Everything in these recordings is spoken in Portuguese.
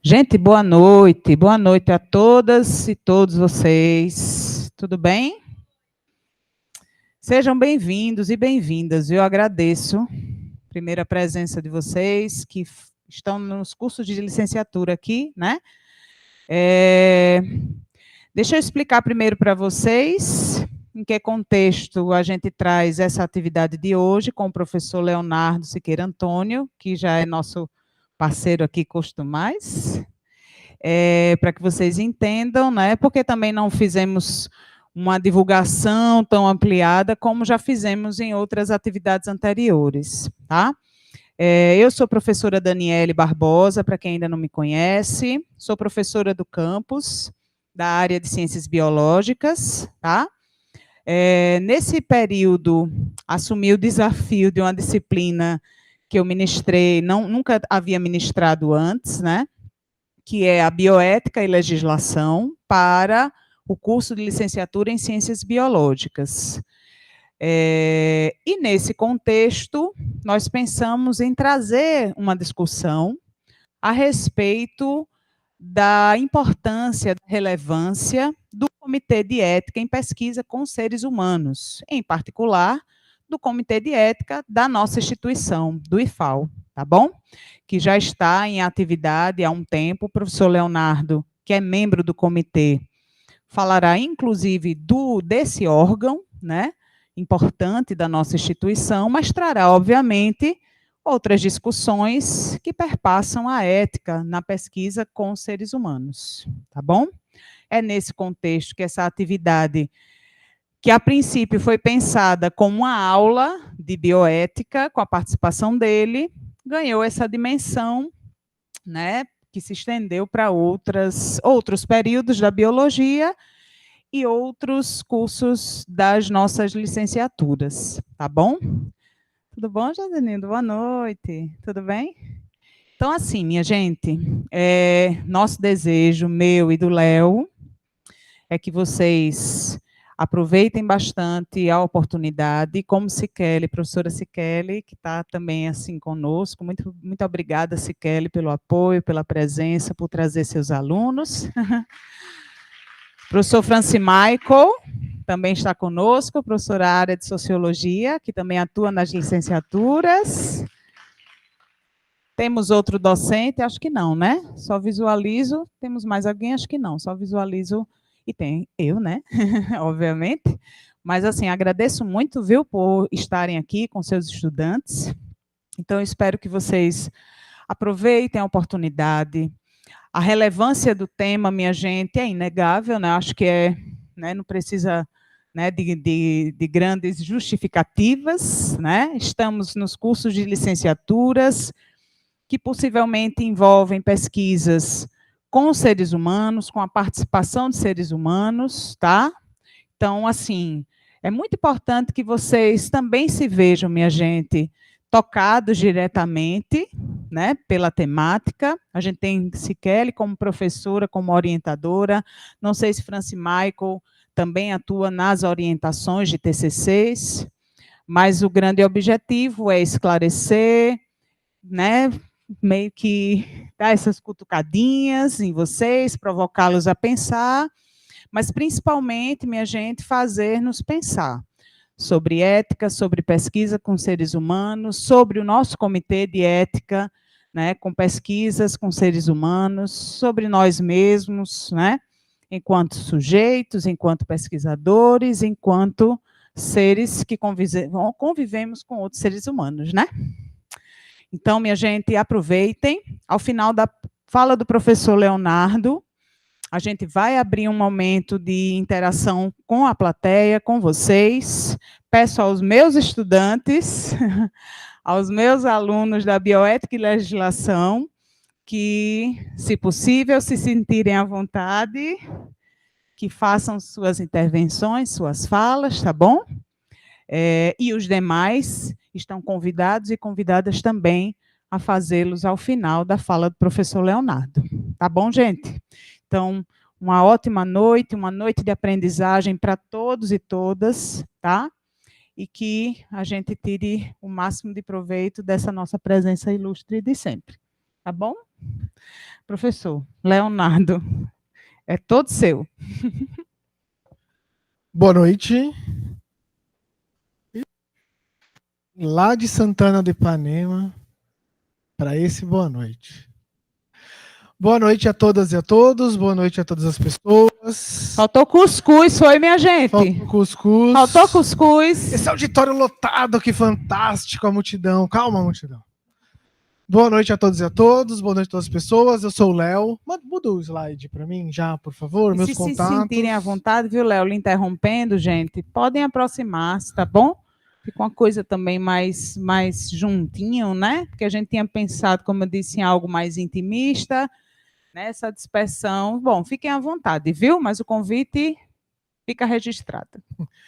Gente, boa noite a todas e todos vocês. Tudo bem? Sejam bem-vindos e bem-vindas. Eu agradeço, primeiro, a presença de vocês que estão nos cursos de licenciatura aqui, né? Deixa eu explicar primeiro para vocês em que contexto a gente traz essa atividade de hoje com o professor Leonardo Siqueira Antônio, que já é nosso parceiro aqui costumais. Para que vocês entendam, né? Porque também não fizemos uma divulgação tão ampliada como já fizemos em outras atividades anteriores, tá? Eu sou professora Daniele Barbosa, para quem ainda não me conhece, sou professora do campus, da área de ciências biológicas, tá? Nesse período, assumi o desafio de uma disciplina que eu ministrei, nunca havia ministrado antes, né? Que é a bioética e legislação para o curso de licenciatura em ciências biológicas. E nesse contexto, nós pensamos em trazer uma discussão a respeito da importância, da relevância do Comitê de Ética em Pesquisa com Seres Humanos, em particular, do Comitê de Ética da nossa instituição, do IFAL, tá bom? Que já está em atividade há um tempo. O professor Leonardo, que é membro do comitê, falará inclusive desse órgão, né, importante da nossa instituição, mas trará, obviamente, outras discussões que perpassam a ética na pesquisa com seres humanos, tá bom? É nesse contexto que essa atividade, que a princípio foi pensada como uma aula de bioética, com a participação dele, ganhou essa dimensão, né, que se estendeu para outros períodos da biologia e outros cursos das nossas licenciaturas, tá bom? Tudo bom, Joselino? Boa noite. Tudo bem? Então, assim, minha gente, nosso desejo, meu e do Léo, é que vocês aproveitem bastante a oportunidade, como Siquele, professora Siquele, que está também assim conosco. Muito obrigada, Siquele, pelo apoio, pela presença, por trazer seus alunos. Professor Franci Michael também está conosco, professora da área de Sociologia, que também atua nas licenciaturas. Temos outro docente? Acho que não, né? Só visualizo. Temos mais alguém? Acho que não. Só visualizo. E tem eu, né? Obviamente. Mas, assim, agradeço muito, viu, por estarem aqui com seus estudantes. Então, eu espero que vocês aproveitem a oportunidade. A relevância do tema, minha gente, é inegável, né? Acho que né, não precisa, né, de grandes justificativas, né? Estamos nos cursos de licenciaturas que possivelmente envolvem pesquisas com seres humanos, com a participação de seres humanos, tá? Então, assim, é muito importante que vocês também se vejam, minha gente, tocados diretamente, né, pela temática. A gente tem Siquele como professora, como orientadora. Não sei se Franci Michael também atua nas orientações de TCCs, mas o grande objetivo é esclarecer, né, meio que dar essas cutucadinhas em vocês, provocá-los a pensar, mas principalmente, minha gente, fazer-nos pensar sobre ética, sobre pesquisa com seres humanos, sobre o nosso comitê de ética, né, com pesquisas com seres humanos, sobre nós mesmos, né, enquanto sujeitos, enquanto pesquisadores, enquanto seres que convivemos com outros seres humanos, né? Então, minha gente, aproveitem. Ao final da fala do professor Leonardo, a gente vai abrir um momento de interação com a plateia, com vocês. Peço aos meus estudantes, aos meus alunos da Bioética e Legislação, que, se possível, se sentirem à vontade, que façam suas intervenções, suas falas, tá bom? E os demais estão convidados e convidadas também a fazê-los ao final da fala do professor Leonardo. Tá bom, gente? Então, uma ótima noite, uma noite de aprendizagem para todos e todas, tá? E que a gente tire o máximo de proveito dessa nossa presença ilustre de sempre. Tá bom? Professor Leonardo, é todo seu. Boa noite. Lá de Santana do Ipanema, para esse boa noite. Boa noite a todas e a todos, boa noite a todas as pessoas. Faltou cuscuz, foi, minha gente? Faltou cuscuz. Faltou cuscuz. Esse auditório lotado, que fantástico, a multidão. Calma, multidão. Boa noite a todos e a todos, boa noite a todas as pessoas. Eu sou o Léo. Muda o slide para mim já, por favor, meus contatos. Se sentirem à vontade, viu, Léo, lhe interrompendo, gente, podem aproximar-se, tá bom? Fica uma coisa também mais juntinho, né? Porque a gente tinha pensado, como eu disse, em algo mais intimista, né? Essa dispersão. Bom, fiquem à vontade, viu? Mas o convite fica registrado.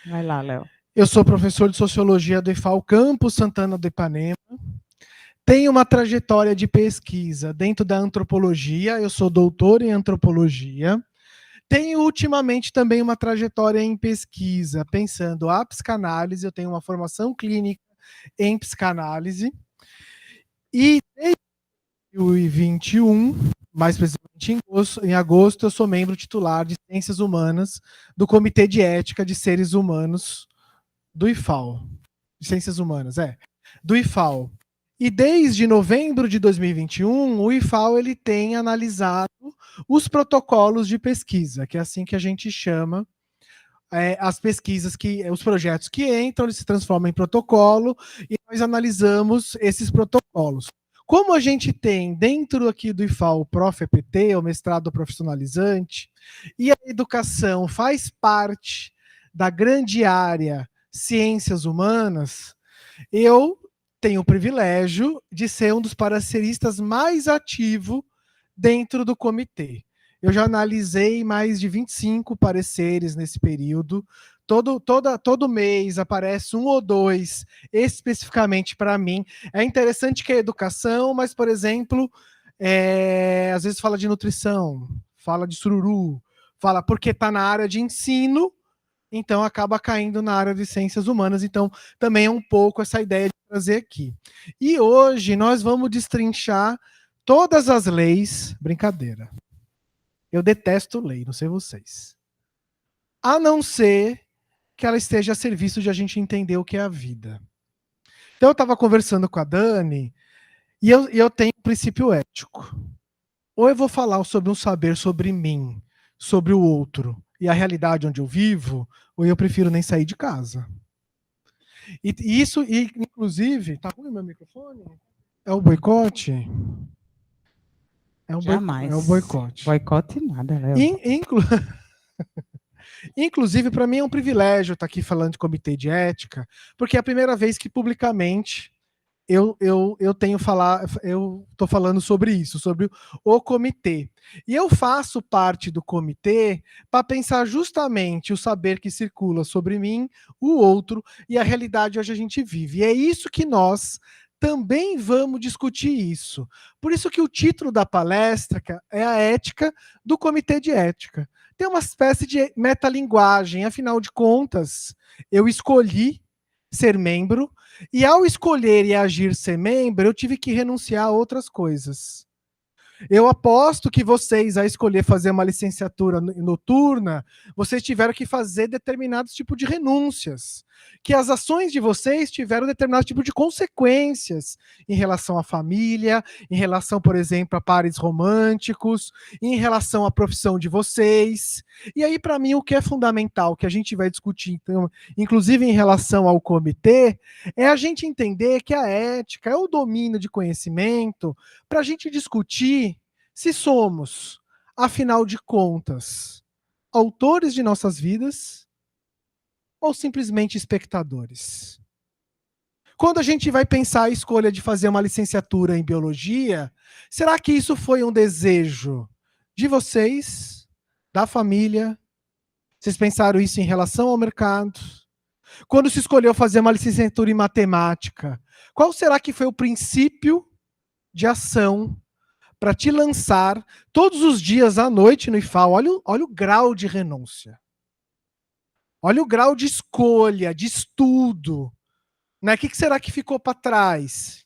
Vai lá, Léo. Eu sou professor de Sociologia do IFAL Campus Santana do Ipanema. Tenho uma trajetória de pesquisa dentro da antropologia, eu sou doutor em antropologia. Tenho ultimamente também uma trajetória em pesquisa, pensando a psicanálise, eu tenho uma formação clínica em psicanálise. E desde 2021, mais precisamente em agosto, eu sou membro titular de Ciências Humanas do Comitê de Ética de Seres Humanos do IFAL. De Ciências Humanas, do IFAL. E desde novembro de 2021, o IFAL ele tem analisado os protocolos de pesquisa, que é assim que a gente chama as pesquisas, os projetos que entram, eles se transformam em protocolo, e nós analisamos esses protocolos. Como a gente tem dentro aqui do IFAL o Prof-EPT, o mestrado profissionalizante, e a educação faz parte da grande área ciências humanas, eu tenho o privilégio de ser um dos pareceristas mais ativos dentro do comitê. Eu já analisei mais de 25 pareceres nesse período. Todo mês aparece um ou dois especificamente para mim. É interessante que a educação, mas, por exemplo, às vezes fala de nutrição, fala de sururu, fala porque está na área de ensino, então acaba caindo na área de ciências humanas. Então, também é um pouco essa ideia de trazer aqui. E hoje nós vamos destrinchar todas as leis. Brincadeira. Eu detesto lei, não sei vocês. A não ser que ela esteja a serviço de a gente entender o que é a vida. Então, eu estava conversando com a Dani e eu tenho um princípio ético. Ou eu vou falar sobre um saber sobre mim, sobre o outro, e a realidade onde eu vivo, ou eu prefiro nem sair de casa. E isso, inclusive... Tá ruim meu microfone? É o boicote? Jamais. É o boicote. Boicote nada, Léo. Inclusive, para mim é um privilégio estar aqui falando de comitê de ética, porque é a primeira vez que publicamente eu estou falando sobre isso, sobre o comitê. E eu faço parte do comitê para pensar justamente o saber que circula sobre mim, o outro e a realidade onde a gente vive. E é isso que nós também vamos discutir isso. Por isso que o título da palestra é a ética do comitê de ética. Tem uma espécie de metalinguagem, afinal de contas, eu escolhi ser membro, e ao escolher e agir ser membro, eu tive que renunciar a outras coisas. Eu aposto que vocês, a escolher fazer uma licenciatura noturna, vocês tiveram que fazer determinados tipos de renúncias, que as ações de vocês tiveram determinado tipo de consequências em relação à família, em relação, por exemplo, a pares românticos, em relação à profissão de vocês. E aí, para mim, o que é fundamental, que a gente vai discutir, então, inclusive em relação ao comitê, é a gente entender que a ética é o domínio de conhecimento para a gente discutir se somos, afinal de contas, autores de nossas vidas ou simplesmente espectadores. Quando a gente vai pensar a escolha de fazer uma licenciatura em biologia, será que isso foi um desejo de vocês, da família? Vocês pensaram isso em relação ao mercado? Quando se escolheu fazer uma licenciatura em matemática, qual será que foi o princípio de ação para te lançar todos os dias à noite no IFAL? Olha o grau de renúncia. Olha o grau de escolha, de estudo. Né? O que será que ficou para trás?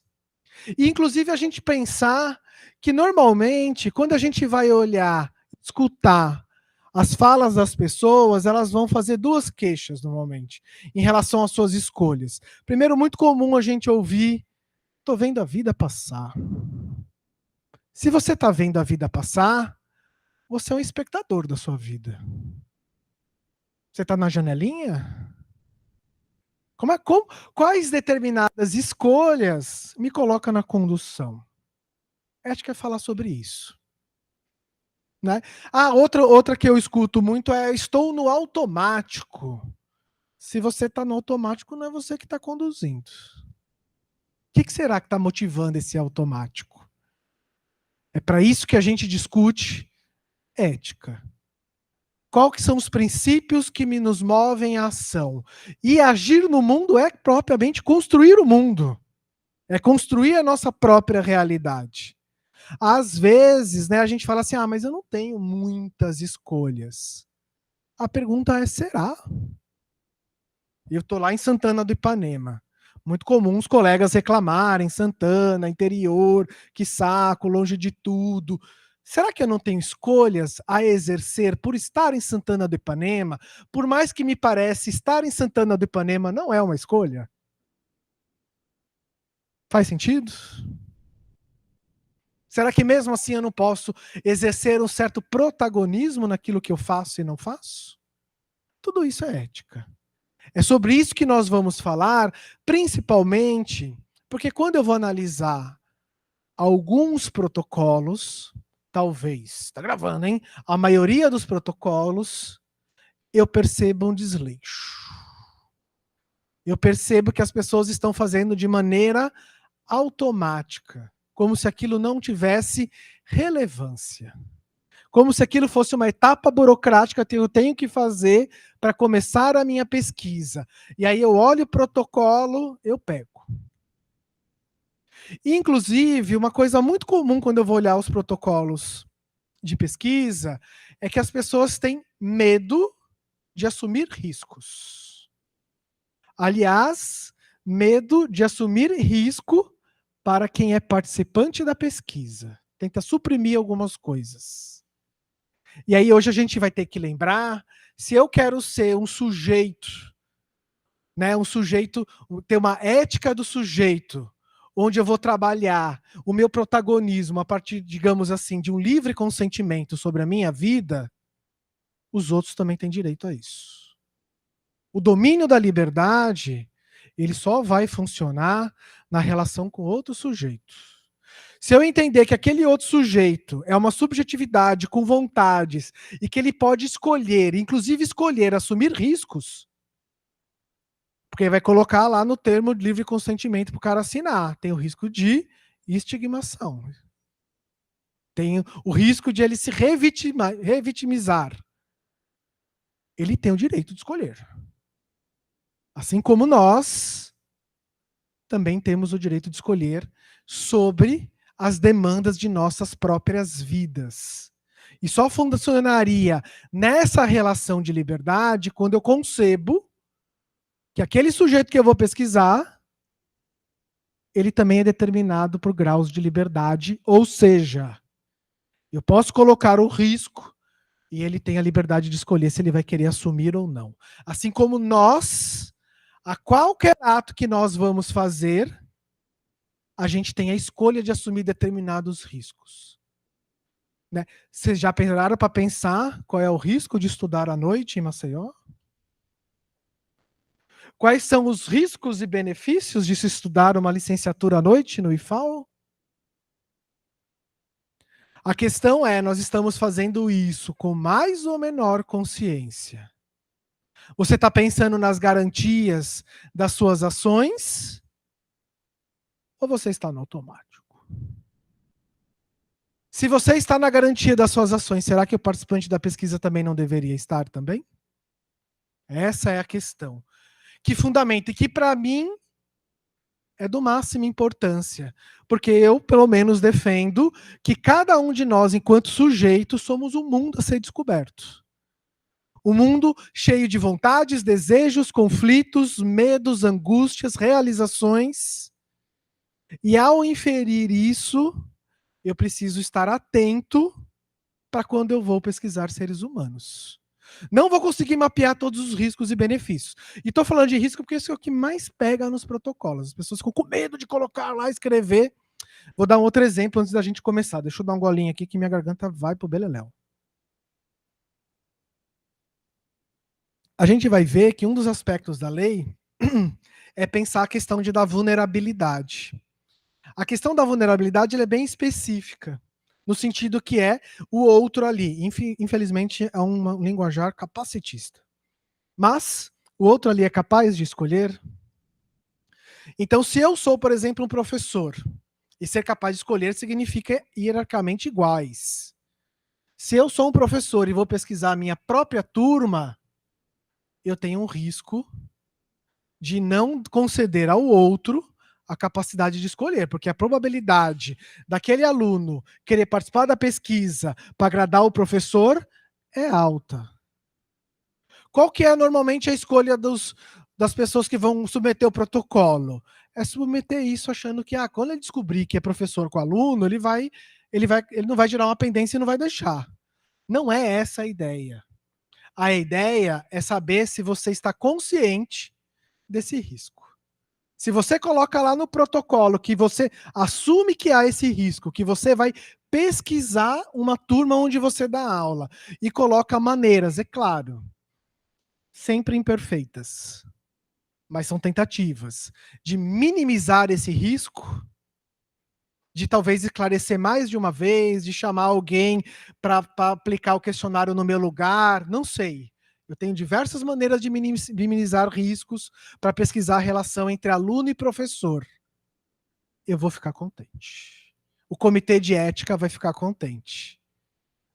E, inclusive, a gente pensar que normalmente, quando a gente vai olhar, escutar as falas das pessoas, elas vão fazer duas queixas normalmente, em relação às suas escolhas. Primeiro, muito comum a gente ouvir: tô vendo a vida passar. Se você está vendo a vida passar, você é um espectador da sua vida. Você está na janelinha? Quais determinadas escolhas me colocam na condução? Ética é falar sobre isso. Né? Outra que eu escuto muito é: estou no automático. Se você está no automático, não é você que está conduzindo. O que será que está motivando esse automático? É para isso que a gente discute ética. Quais que são os princípios que nos movem à ação? E agir no mundo é propriamente construir o mundo. É construir a nossa própria realidade. Às vezes, né, a gente fala assim: mas eu não tenho muitas escolhas. A pergunta é: será? Eu estou lá em Santana do Ipanema. Muito comum os colegas reclamarem: Santana, interior, que saco, longe de tudo. Será que eu não tenho escolhas a exercer por estar em Santana do Ipanema? Por mais que me pareça, estar em Santana do Ipanema não é uma escolha? Faz sentido? Será que mesmo assim eu não posso exercer um certo protagonismo naquilo que eu faço e não faço? Tudo isso é ética. É sobre isso que nós vamos falar, principalmente porque quando eu vou analisar alguns protocolos, talvez, está gravando, hein? A maioria dos protocolos, eu percebo um desleixo. Eu percebo que as pessoas estão fazendo de maneira automática, como se aquilo não tivesse relevância. Como se aquilo fosse uma etapa burocrática que eu tenho que fazer para começar a minha pesquisa. E aí eu olho o protocolo, eu pego. Inclusive, uma coisa muito comum quando eu vou olhar os protocolos de pesquisa é que as pessoas têm medo de assumir riscos. Aliás, medo de assumir risco para quem é participante da pesquisa. Tenta suprimir algumas coisas. E aí hoje a gente vai ter que lembrar: se eu quero ser um sujeito, né, ter uma ética do sujeito, onde eu vou trabalhar o meu protagonismo a partir, digamos assim, de um livre consentimento sobre a minha vida, os outros também têm direito a isso. O domínio da liberdade, ele só vai funcionar na relação com outro sujeito. Se eu entender que aquele outro sujeito é uma subjetividade com vontades e que ele pode escolher, inclusive escolher assumir riscos, porque vai colocar lá no termo de livre consentimento para o cara assinar, tem o risco de estigmação. Tem o risco de ele se revitimizar. Ele tem o direito de escolher. Assim como nós também temos o direito de escolher sobre as demandas de nossas próprias vidas. E só funcionaria nessa relação de liberdade quando eu concebo que aquele sujeito que eu vou pesquisar, ele também é determinado por graus de liberdade, ou seja, eu posso colocar o risco e ele tem a liberdade de escolher se ele vai querer assumir ou não. Assim como nós, a qualquer ato que nós vamos fazer, a gente tem a escolha de assumir determinados riscos. Né? Vocês já pararam para pensar qual é o risco de estudar à noite em Maceió? Quais são os riscos e benefícios de se estudar uma licenciatura à noite no IFAL? A questão é: nós estamos fazendo isso com mais ou menor consciência? Você está pensando nas garantias das suas ações? Ou você está no automático? Se você está na garantia das suas ações, será que o participante da pesquisa também não deveria estar também? Essa é a questão. Que fundamenta e que, para mim, é do máxima importância. Porque eu, pelo menos, defendo que cada um de nós, enquanto sujeitos, somos um mundo a ser descoberto. Um mundo cheio de vontades, desejos, conflitos, medos, angústias, realizações. E ao inferir isso, eu preciso estar atento para quando eu vou pesquisar seres humanos. Não vou conseguir mapear todos os riscos e benefícios. E estou falando de risco porque isso é o que mais pega nos protocolos. As pessoas ficam com medo de colocar lá, escrever. Vou dar um outro exemplo antes da gente começar. Deixa eu dar um golinho aqui que minha garganta vai pro beleléu. A gente vai ver que um dos aspectos da lei é pensar a questão da vulnerabilidade. A questão da vulnerabilidade é bem específica, no sentido que é o outro ali. Infelizmente, é um linguajar capacitista. Mas o outro ali é capaz de escolher? Então, se eu sou, por exemplo, um professor, e ser capaz de escolher significa hierarquicamente iguais. Se eu sou um professor e vou pesquisar a minha própria turma, eu tenho um risco de não conceder ao outro a capacidade de escolher, porque a probabilidade daquele aluno querer participar da pesquisa para agradar o professor é alta. Qual que é normalmente a escolha das pessoas que vão submeter o protocolo? É submeter isso achando que quando ele descobrir que é professor com aluno, ele não vai gerar uma pendência e não vai deixar. Não é essa a ideia. A ideia é saber se você está consciente desse risco. Se você coloca lá no protocolo que você assume que há esse risco, que você vai pesquisar uma turma onde você dá aula e coloca maneiras, é claro, sempre imperfeitas, mas são tentativas de minimizar esse risco, de talvez esclarecer mais de uma vez, de chamar alguém para aplicar o questionário no meu lugar, não sei. Eu tenho diversas maneiras de minimizar riscos para pesquisar a relação entre aluno e professor. Eu vou ficar contente. O comitê de ética vai ficar contente.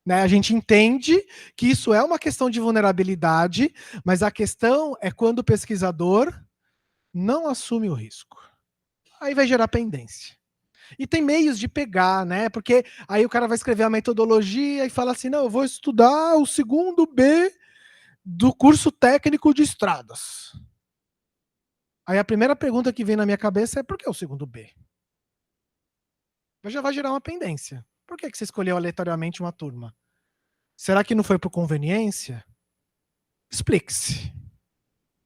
Né? A gente entende que isso é uma questão de vulnerabilidade, mas a questão é quando o pesquisador não assume o risco. Aí vai gerar pendência. E tem meios de pegar, né? Porque aí o cara vai escrever a metodologia e fala assim, não, eu vou estudar o segundo B do curso técnico de estradas. Aí a primeira pergunta que vem na minha cabeça é por que o segundo B? Já vai gerar uma pendência. Por que você escolheu aleatoriamente uma turma? Será que não foi por conveniência? Explique-se.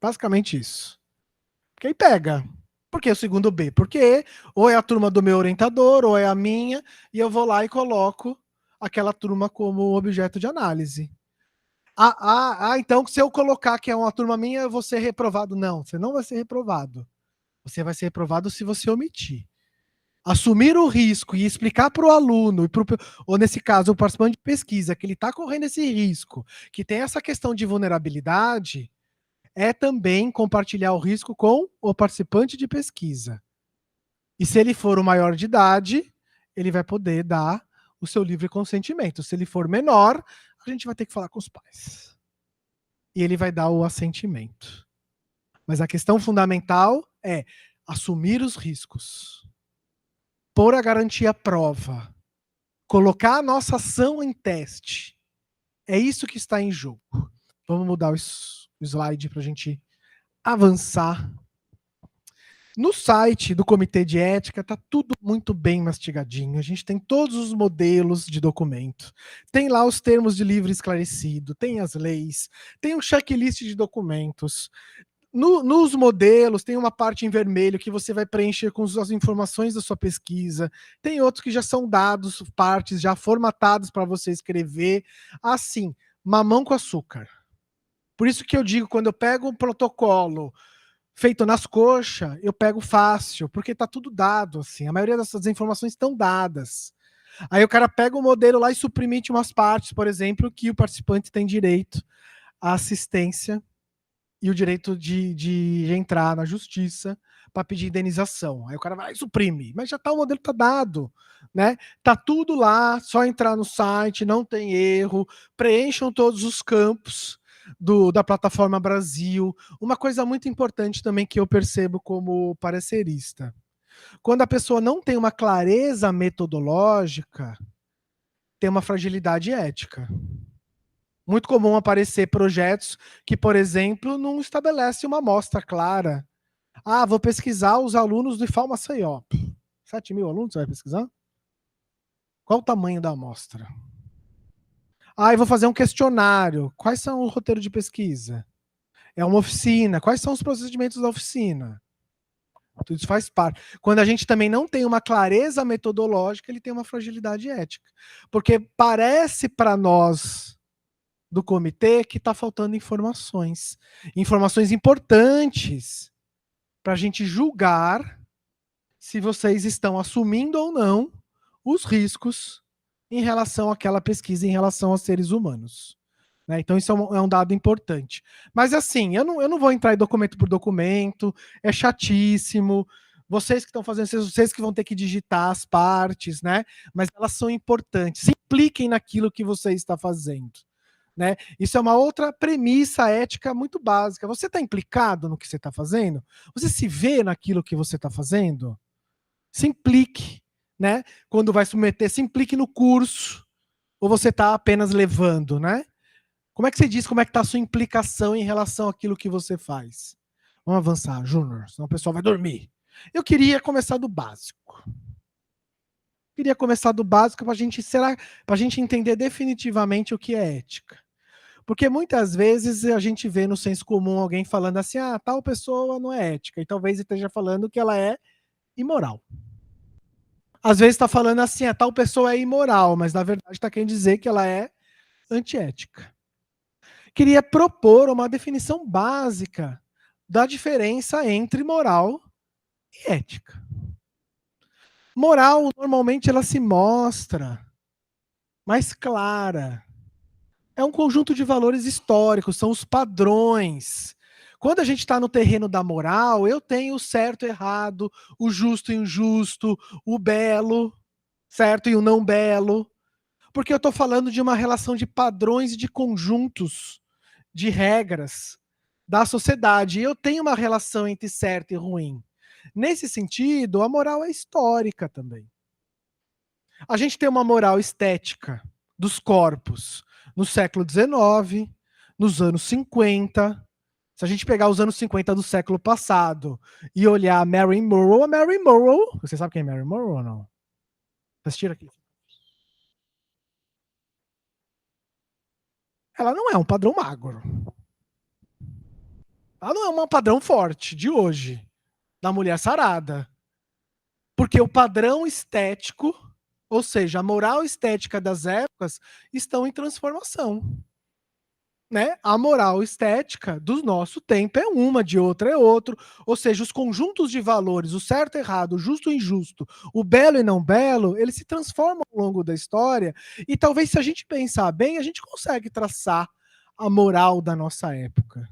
Basicamente isso. Porque aí pega. Por que o segundo B? Porque ou é a turma do meu orientador, ou é a minha, e eu vou lá e coloco aquela turma como objeto de análise. Então se eu colocar que é uma turma minha, eu vou ser reprovado. Não, você não vai ser reprovado. Você vai ser reprovado se você omitir. Assumir o risco e explicar para o aluno, ou nesse caso, o participante de pesquisa, que ele está correndo esse risco, que tem essa questão de vulnerabilidade, é também compartilhar o risco com o participante de pesquisa. E se ele for o maior de idade, ele vai poder dar o seu livre consentimento. Se ele for menor, a gente vai ter que falar com os pais. E ele vai dar o assentimento. Mas a questão fundamental é assumir os riscos. Pôr a garantia à prova. Colocar a nossa ação em teste. É isso que está em jogo. Vamos mudar o slide para a gente avançar. No site do Comitê de Ética está tudo muito bem mastigadinho. A gente tem todos os modelos de documento. Tem lá os termos de livre esclarecido, tem as leis, tem um checklist de documentos. Nos modelos tem uma parte em vermelho que você vai preencher com as informações da sua pesquisa. Tem outros que já são dados, partes já formatadas para você escrever. Assim, mamão com açúcar. Por isso que eu digo, quando eu pego um protocolo feito nas coxas, eu pego fácil, porque está tudo dado, assim. A maioria dessas informações estão dadas. Aí o cara pega o modelo lá e suprime umas partes, por exemplo, que o participante tem direito à assistência e o direito de entrar na justiça para pedir indenização. Aí o cara vai lá e suprime, mas já tá, o modelo tá dado, né? Tá tudo lá, só entrar no site, não tem erro, preencham todos os campos da plataforma Brasil. Uma coisa muito importante também que eu percebo como parecerista. Quando a pessoa não tem uma clareza metodológica, tem uma fragilidade ética. Muito comum aparecer projetos que, por exemplo, não estabelecem uma amostra clara. Vou pesquisar os alunos do IFAL Maceió. 7 mil alunos você vai pesquisar? Qual o tamanho da amostra? Eu vou fazer um questionário. Quais são o roteiro de pesquisa? É uma oficina. Quais são os procedimentos da oficina? Tudo isso faz parte. Quando a gente também não tem uma clareza metodológica, ele tem uma fragilidade ética. Porque parece para nós do comitê que está faltando informações. Informações importantes para a gente julgar se vocês estão assumindo ou não os riscos em relação àquela pesquisa, em relação aos seres humanos. Né? Então, isso é um dado importante. Mas, assim, eu não vou entrar em documento por documento, é chatíssimo. Vocês que estão fazendo, vocês que vão ter que digitar as partes, né? Mas elas são importantes. Se impliquem naquilo que você está fazendo. Né? Isso é uma outra premissa ética muito básica. Você está implicado no que você está fazendo? Você se vê naquilo que você está fazendo? Se implique, né? Quando vai submeter, se implique no curso, ou você está apenas levando, né? Como é que você diz como é que está a sua implicação em relação àquilo que você faz? Vamos avançar, Júnior, senão o pessoal vai dormir. Eu queria começar do básico. Para a gente entender definitivamente o que é ética. Porque muitas vezes a gente vê no senso comum alguém falando assim, tal pessoa não é ética, e talvez esteja falando que ela é imoral. Às vezes está falando assim, tal pessoa é imoral, mas na verdade está querendo dizer que ela é antiética. Queria propor uma definição básica da diferença entre moral e ética. Moral, normalmente, ela se mostra mais clara. É um conjunto de valores históricos, são os padrões. Quando a gente está no terreno da moral, eu tenho o certo e errado, o justo e o injusto, o belo, certo e o não belo. Porque eu estou falando de uma relação de padrões e de conjuntos de regras da sociedade. E eu tenho uma relação entre certo e ruim. Nesse sentido, a moral é histórica também. A gente tem uma moral estética dos corpos no século XIX, nos anos 50. Se a gente pegar os anos 50 do século passado e olhar Marilyn Monroe, você sabe quem é Marilyn Monroe ou não? Assistiram aqui? Ela não é um padrão magro. Ela não é um padrão forte de hoje, da mulher sarada. Porque o padrão estético, ou seja, a moral estética das épocas, estão em transformação. Né? A moral estética do nosso tempo é uma, de outra é outro. Ou seja, os conjuntos de valores, o certo e errado, o justo e injusto, o belo e não belo, eles se transformam ao longo da história. E talvez, se a gente pensar bem, a gente consegue traçar a moral da nossa época.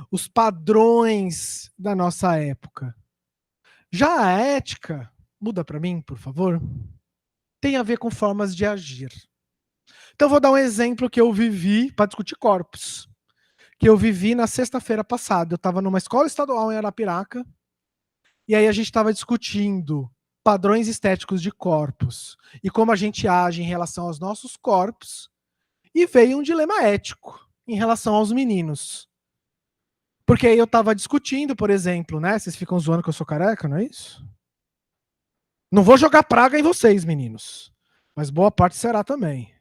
Os padrões da nossa época. Já a ética, muda para mim, por favor, tem a ver com formas de agir. Então, vou dar um exemplo que eu vivi para discutir corpos. Que eu vivi na sexta-feira passada. Eu estava numa escola estadual em Arapiraca, e aí a gente estava discutindo padrões estéticos de corpos e como a gente age em relação aos nossos corpos, e veio um dilema ético em relação aos meninos. Porque aí eu estava discutindo, por exemplo, né? Vocês ficam zoando que eu sou careca, não é isso? Não vou jogar praga em vocês, meninos. Mas boa parte será também.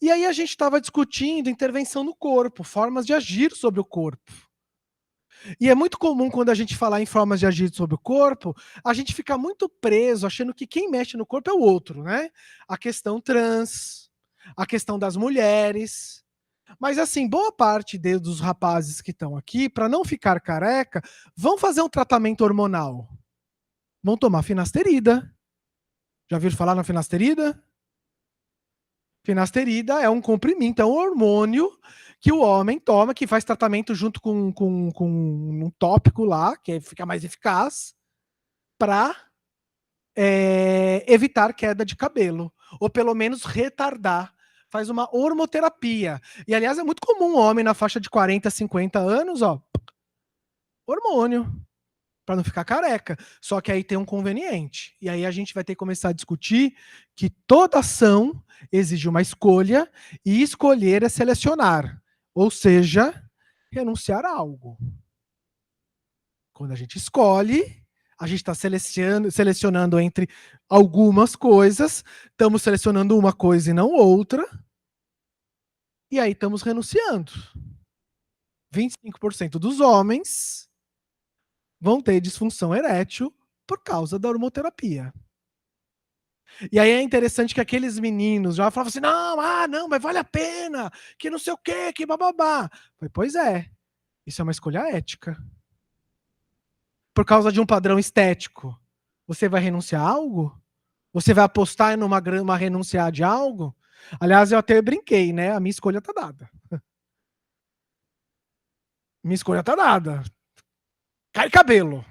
E aí a gente estava discutindo intervenção no corpo, formas de agir sobre o corpo. E é muito comum, quando a gente falar em formas de agir sobre o corpo, a gente fica muito preso, achando que quem mexe no corpo é o outro, né? A questão trans, a questão das mulheres. Mas assim, boa parte dos rapazes que estão aqui, para não ficar careca, vão fazer um tratamento hormonal. Vão tomar finasterida. Já viram falar na finasterida? Finasterida é um comprimido, é um hormônio que o homem toma, que faz tratamento junto com um tópico lá, que fica mais eficaz, para evitar queda de cabelo, ou pelo menos retardar. Faz uma hormoterapia. E, aliás, é muito comum o homem na faixa de 40, 50 anos, hormônio, para não ficar careca. Só que aí tem um conveniente. E aí a gente vai ter que começar a discutir que toda ação exige uma escolha, e escolher é selecionar. Ou seja, renunciar a algo. Quando a gente escolhe, A gente está selecionando entre algumas coisas, estamos selecionando uma coisa e não outra, e aí estamos renunciando. 25% dos homens vão ter disfunção erétil por causa da hormoterapia. E aí é interessante que aqueles meninos já falavam assim, não, mas vale a pena, que não sei o quê, que bababá. Pois é, isso é uma escolha ética. Por causa de um padrão estético, você vai renunciar a algo? Você vai apostar numa renunciar de algo? Aliás, eu até brinquei, né? A minha escolha tá dada. Minha escolha tá dada. Cai cabelo.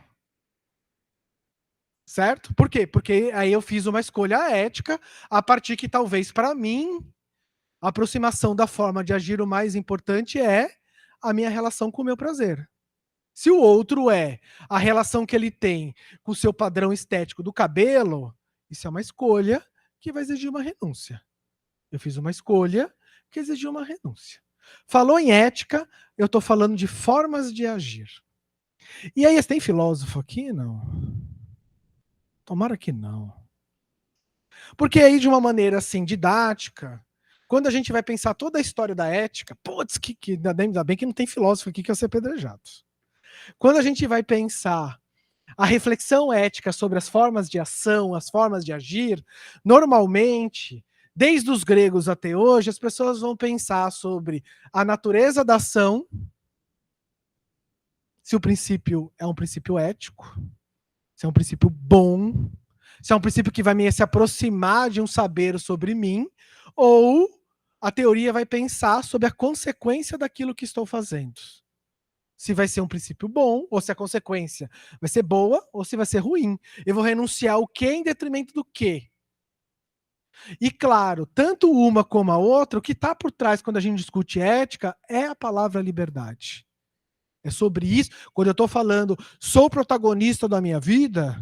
Certo? Por quê? Porque aí eu fiz uma escolha ética a partir que talvez para mim a aproximação da forma de agir o mais importante é a minha relação com o meu prazer. Se o outro é a relação que ele tem com o seu padrão estético do cabelo, isso é uma escolha que vai exigir uma renúncia. Eu fiz uma escolha que exigiu uma renúncia. Falou em ética, eu estou falando de formas de agir. E aí, tem filósofo aqui? Não. Tomara que não. Porque aí, de uma maneira assim, didática, quando a gente vai pensar toda a história da ética, putz, ainda bem que não tem filósofo aqui que ia ser apedrejado. Quando a gente vai pensar a reflexão ética sobre as formas de ação, as formas de agir, normalmente, desde os gregos até hoje, as pessoas vão pensar sobre a natureza da ação, se o princípio é um princípio ético, se é um princípio bom, se é um princípio que vai me se aproximar de um saber sobre mim, ou a teoria vai pensar sobre a consequência daquilo que estou fazendo. Se vai ser um princípio bom, ou se a consequência vai ser boa, ou se vai ser ruim. Eu vou renunciar ao quê em detrimento do quê? E claro, tanto uma como a outra, o que está por trás quando a gente discute ética é a palavra liberdade. É sobre isso. Quando eu estou falando, sou protagonista da minha vida,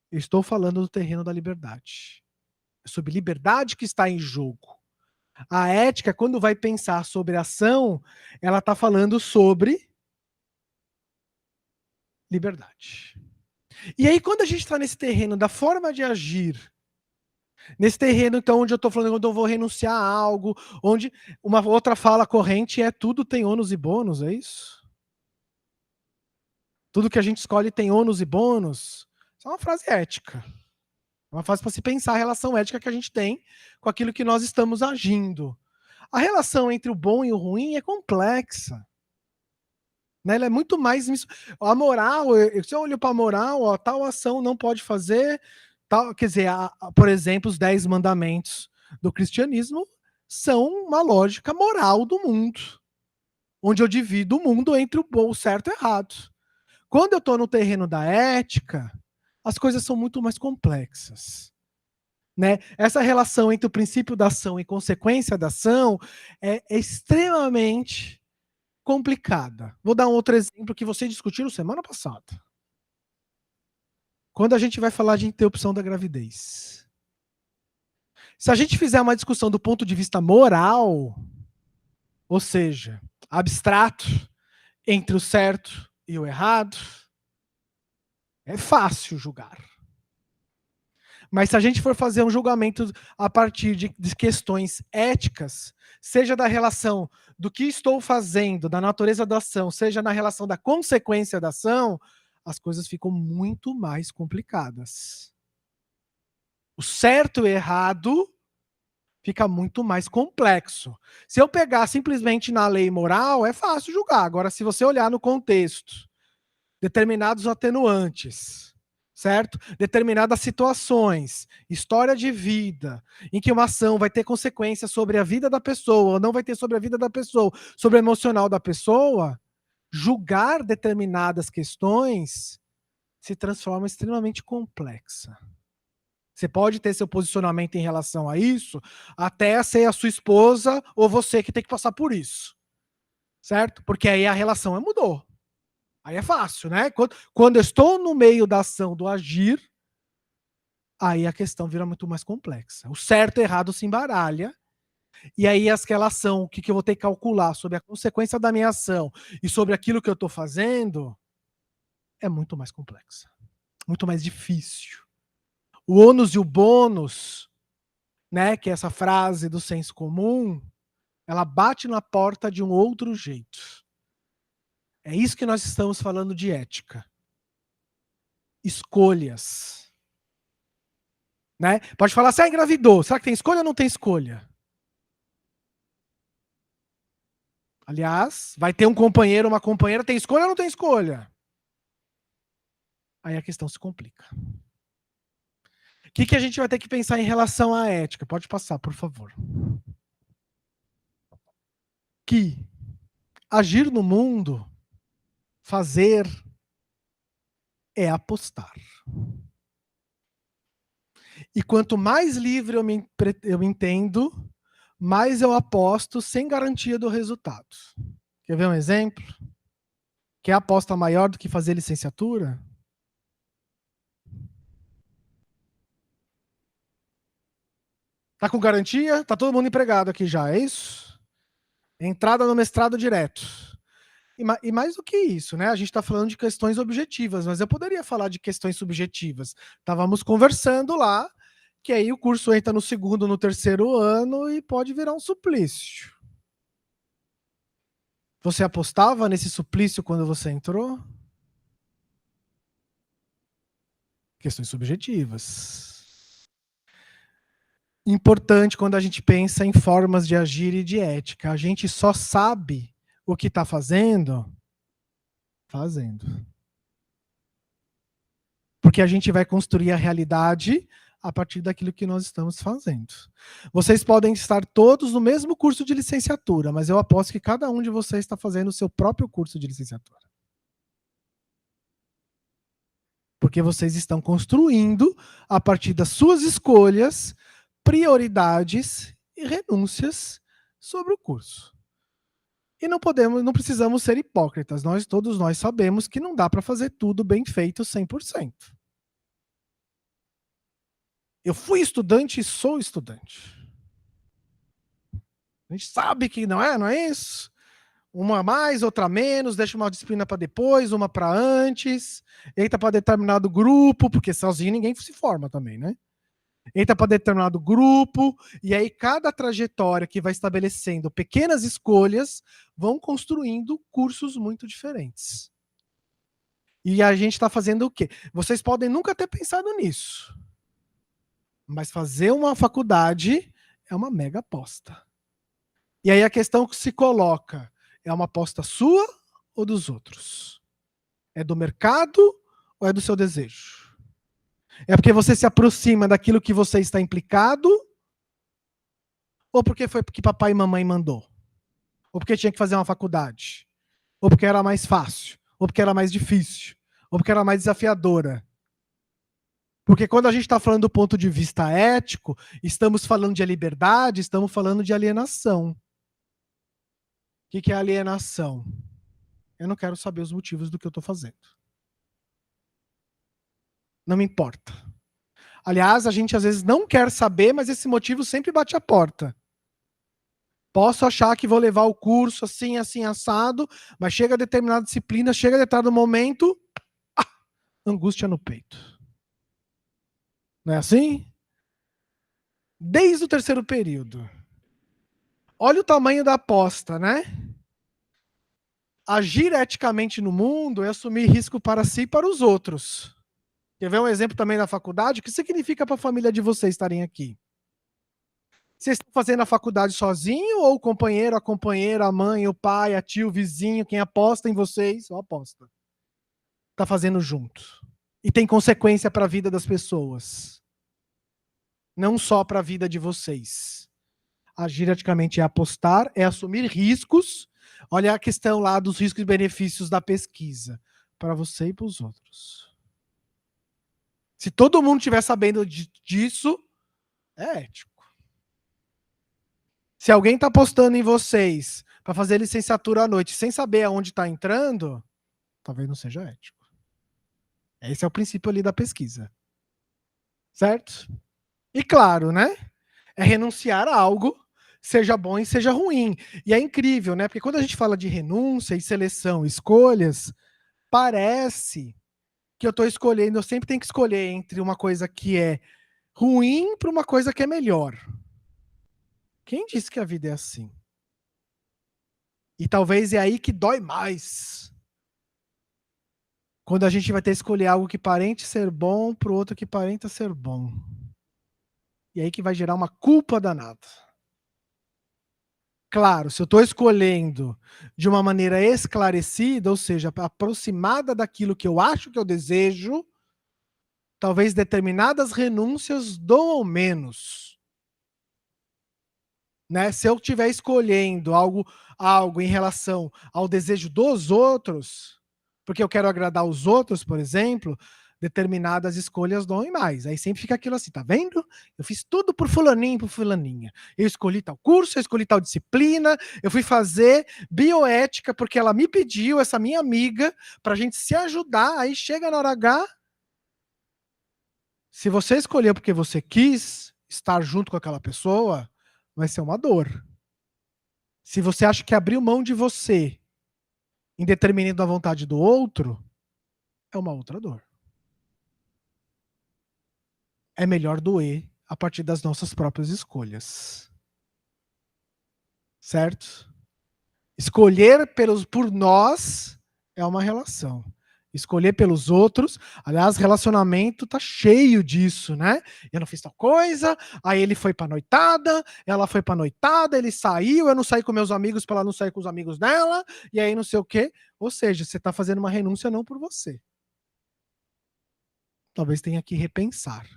eu estou falando do terreno da liberdade. É sobre liberdade que está em jogo. A ética, quando vai pensar sobre ação, ela está falando sobre liberdade. E aí, quando a gente está nesse terreno da forma de agir, nesse terreno, então, onde eu estou falando, onde eu vou renunciar a algo, onde uma outra fala corrente é tudo tem ônus e bônus, é isso? Tudo que a gente escolhe tem ônus e bônus. Isso é uma frase ética. É uma frase para se pensar a relação ética que a gente tem com aquilo que nós estamos agindo. A relação entre o bom e o ruim é complexa. Né? Ela é muito mais. A moral, se eu olho para a moral, ó, tal ação não pode fazer. Tal, quer dizer, por exemplo, os 10 mandamentos do cristianismo são uma lógica moral do mundo, onde eu divido o mundo entre o bom, o certo e o errado. Quando eu estou no terreno da ética, as coisas são muito mais complexas. Né? Essa relação entre o princípio da ação e consequência da ação é extremamente complicada. Vou dar um outro exemplo que vocês discutiram semana passada. Quando a gente vai falar de interrupção da gravidez. Se a gente fizer uma discussão do ponto de vista moral, ou seja, abstrato, entre o certo e o errado, é fácil julgar. Mas se a gente for fazer um julgamento a partir de questões éticas, seja da relação do que estou fazendo, da natureza da ação, seja na relação da consequência da ação, as coisas ficam muito mais complicadas. O certo e o errado fica muito mais complexo. Se eu pegar simplesmente na lei moral, é fácil julgar. Agora, se você olhar no contexto, determinados atenuantes, certo? Determinadas situações, história de vida, em que uma ação vai ter consequências sobre a vida da pessoa, ou não vai ter sobre a vida da pessoa, sobre o emocional da pessoa, julgar determinadas questões se transforma extremamente complexa. Você pode ter seu posicionamento em relação a isso, até ser a sua esposa ou você que tem que passar por isso, certo? Porque aí a relação mudou. Aí é fácil, né? Quando eu estou no meio da ação do agir, aí a questão vira muito mais complexa. O certo e o errado se embaralha, e aí aquela ação, o que eu vou ter que calcular sobre a consequência da minha ação e sobre aquilo que eu estou fazendo, é muito mais complexa. muito mais difícil. O ônus e o bônus, né, que é essa frase do senso comum, ela bate na porta de um outro jeito. É isso que nós estamos falando de ética. Escolhas. Né? Pode falar, você engravidou, será que tem escolha ou não tem escolha? Aliás, vai ter um companheiro, uma companheira, tem escolha ou não tem escolha? Aí a questão se complica. O que a gente vai ter que pensar em relação à ética? Pode passar, por favor. Que agir no mundo, fazer, é apostar. E quanto mais livre eu me entendo, mais eu aposto sem garantia do resultado. Quer ver um exemplo? Quer aposta maior do que fazer licenciatura? Tá com garantia? Tá todo mundo empregado aqui já, é isso? Entrada no mestrado direto. E mais do que isso, né? A gente está falando de questões objetivas, mas eu poderia falar de questões subjetivas. Estávamos conversando lá, que aí o curso entra no segundo, no terceiro ano e pode virar um suplício. Você apostava nesse suplício quando você entrou? Questões subjetivas. Importante quando a gente pensa em formas de agir e de ética. A gente só sabe o que está fazendo. Porque a gente vai construir a realidade a partir daquilo que nós estamos fazendo. Vocês podem estar todos no mesmo curso de licenciatura, mas eu aposto que cada um de vocês está fazendo o seu próprio curso de licenciatura. Porque vocês estão construindo, a partir das suas escolhas, prioridades e renúncias sobre o curso. E não precisamos ser hipócritas. Todos nós sabemos que não dá para fazer tudo bem feito 100%. Eu fui estudante e sou estudante. A gente sabe que não é isso? Uma a mais, outra a menos, deixa uma disciplina para depois, uma para antes, entra para determinado grupo, porque sozinho ninguém se forma também, né? Entra para determinado grupo, e aí cada trajetória que vai estabelecendo pequenas escolhas vão construindo cursos muito diferentes. E a gente está fazendo o quê? Vocês podem nunca ter pensado nisso. Mas fazer uma faculdade é uma mega aposta. E aí a questão que se coloca, é uma aposta sua ou dos outros? É do mercado ou é do seu desejo? É porque você se aproxima daquilo que você está implicado? Ou porque foi porque papai e mamãe mandou? Ou porque tinha que fazer uma faculdade? Ou porque era mais fácil? Ou porque era mais difícil? Ou porque era mais desafiadora? Porque quando a gente está falando do ponto de vista ético, estamos falando de liberdade, estamos falando de alienação. O que é alienação? Eu não quero saber os motivos do que eu estou fazendo. Não me importa. Aliás, a gente às vezes não quer saber, mas esse motivo sempre bate a porta. Posso achar que vou levar o curso assim, assim, assado, mas chega a determinada disciplina, chega a determinado momento, angústia no peito. Não é assim? Desde o terceiro período. Olha o tamanho da aposta, né? Agir eticamente no mundo é assumir risco para si e para os outros. Quer ver um exemplo também na faculdade? O que significa para a família de vocês estarem aqui? Vocês estão fazendo a faculdade sozinho ou o companheiro, a companheira, a mãe, o pai, a tio, o vizinho, quem aposta em vocês, ou aposta? Está fazendo junto. E tem consequência para a vida das pessoas. Não só para a vida de vocês. Agir eticamente é apostar, é assumir riscos. Olha a questão lá dos riscos e benefícios da pesquisa. Para você e para os outros. Se todo mundo estiver sabendo disso, é ético. Se alguém está apostando em vocês para fazer licenciatura à noite sem saber aonde está entrando, talvez não seja ético. Esse é o princípio ali da pesquisa. Certo? E claro, né? É renunciar a algo, seja bom e seja ruim. E é incrível, né? Porque quando a gente fala de renúncia e seleção, escolhas, parece que eu estou escolhendo, eu sempre tenho que escolher entre uma coisa que é ruim para uma coisa que é melhor. Quem disse que a vida é assim? E talvez é aí que dói mais. Quando a gente vai ter que escolher algo que parente ser bom para o outro que parenta ser bom. E aí que vai gerar uma culpa danada. Claro, se eu estou escolhendo de uma maneira esclarecida, ou seja, aproximada daquilo que eu acho que eu desejo, talvez determinadas renúncias doam menos. Né? Se eu estiver escolhendo algo em relação ao desejo dos outros, porque eu quero agradar os outros, por exemplo, determinadas escolhas doem mais. Aí sempre fica aquilo assim, tá vendo? Eu fiz tudo por fulaninho e por fulaninha. Eu escolhi tal curso, eu escolhi tal disciplina, eu fui fazer bioética porque ela me pediu, essa minha amiga, pra gente se ajudar. Aí chega na hora H, se você escolheu porque você quis estar junto com aquela pessoa, vai ser uma dor. Se você acha que abriu mão de você em detrimento da vontade do outro, é uma outra dor. É melhor doer a partir das nossas próprias escolhas. Certo? Escolher por nós é uma relação. Escolher pelos outros, aliás, relacionamento tá cheio disso, né? Eu não fiz tal coisa, aí ele foi pra noitada, ela foi pra noitada, ele saiu, eu não saí com meus amigos pra ela não sair com os amigos dela, e aí não sei o quê. Ou seja, você tá fazendo uma renúncia não por você. Talvez tenha que repensar.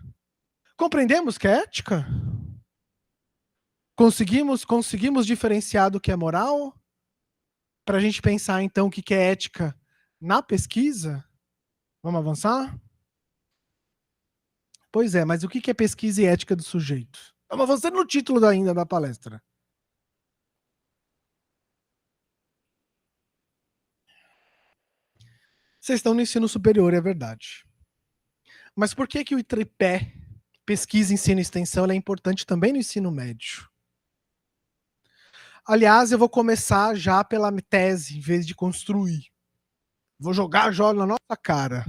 Compreendemos que é ética? Conseguimos diferenciar do que é moral? Para a gente pensar, então, o que é ética na pesquisa? Vamos avançar? Pois é, mas o que é pesquisa e ética do sujeito? Estamos avançando no título ainda da palestra. Vocês estão no ensino superior, é verdade. Mas por que o tripé pesquisa, ensino e extensão é importante também no ensino médio? Aliás, eu vou começar já pela tese, em vez de construir. Vou jogar na nossa cara.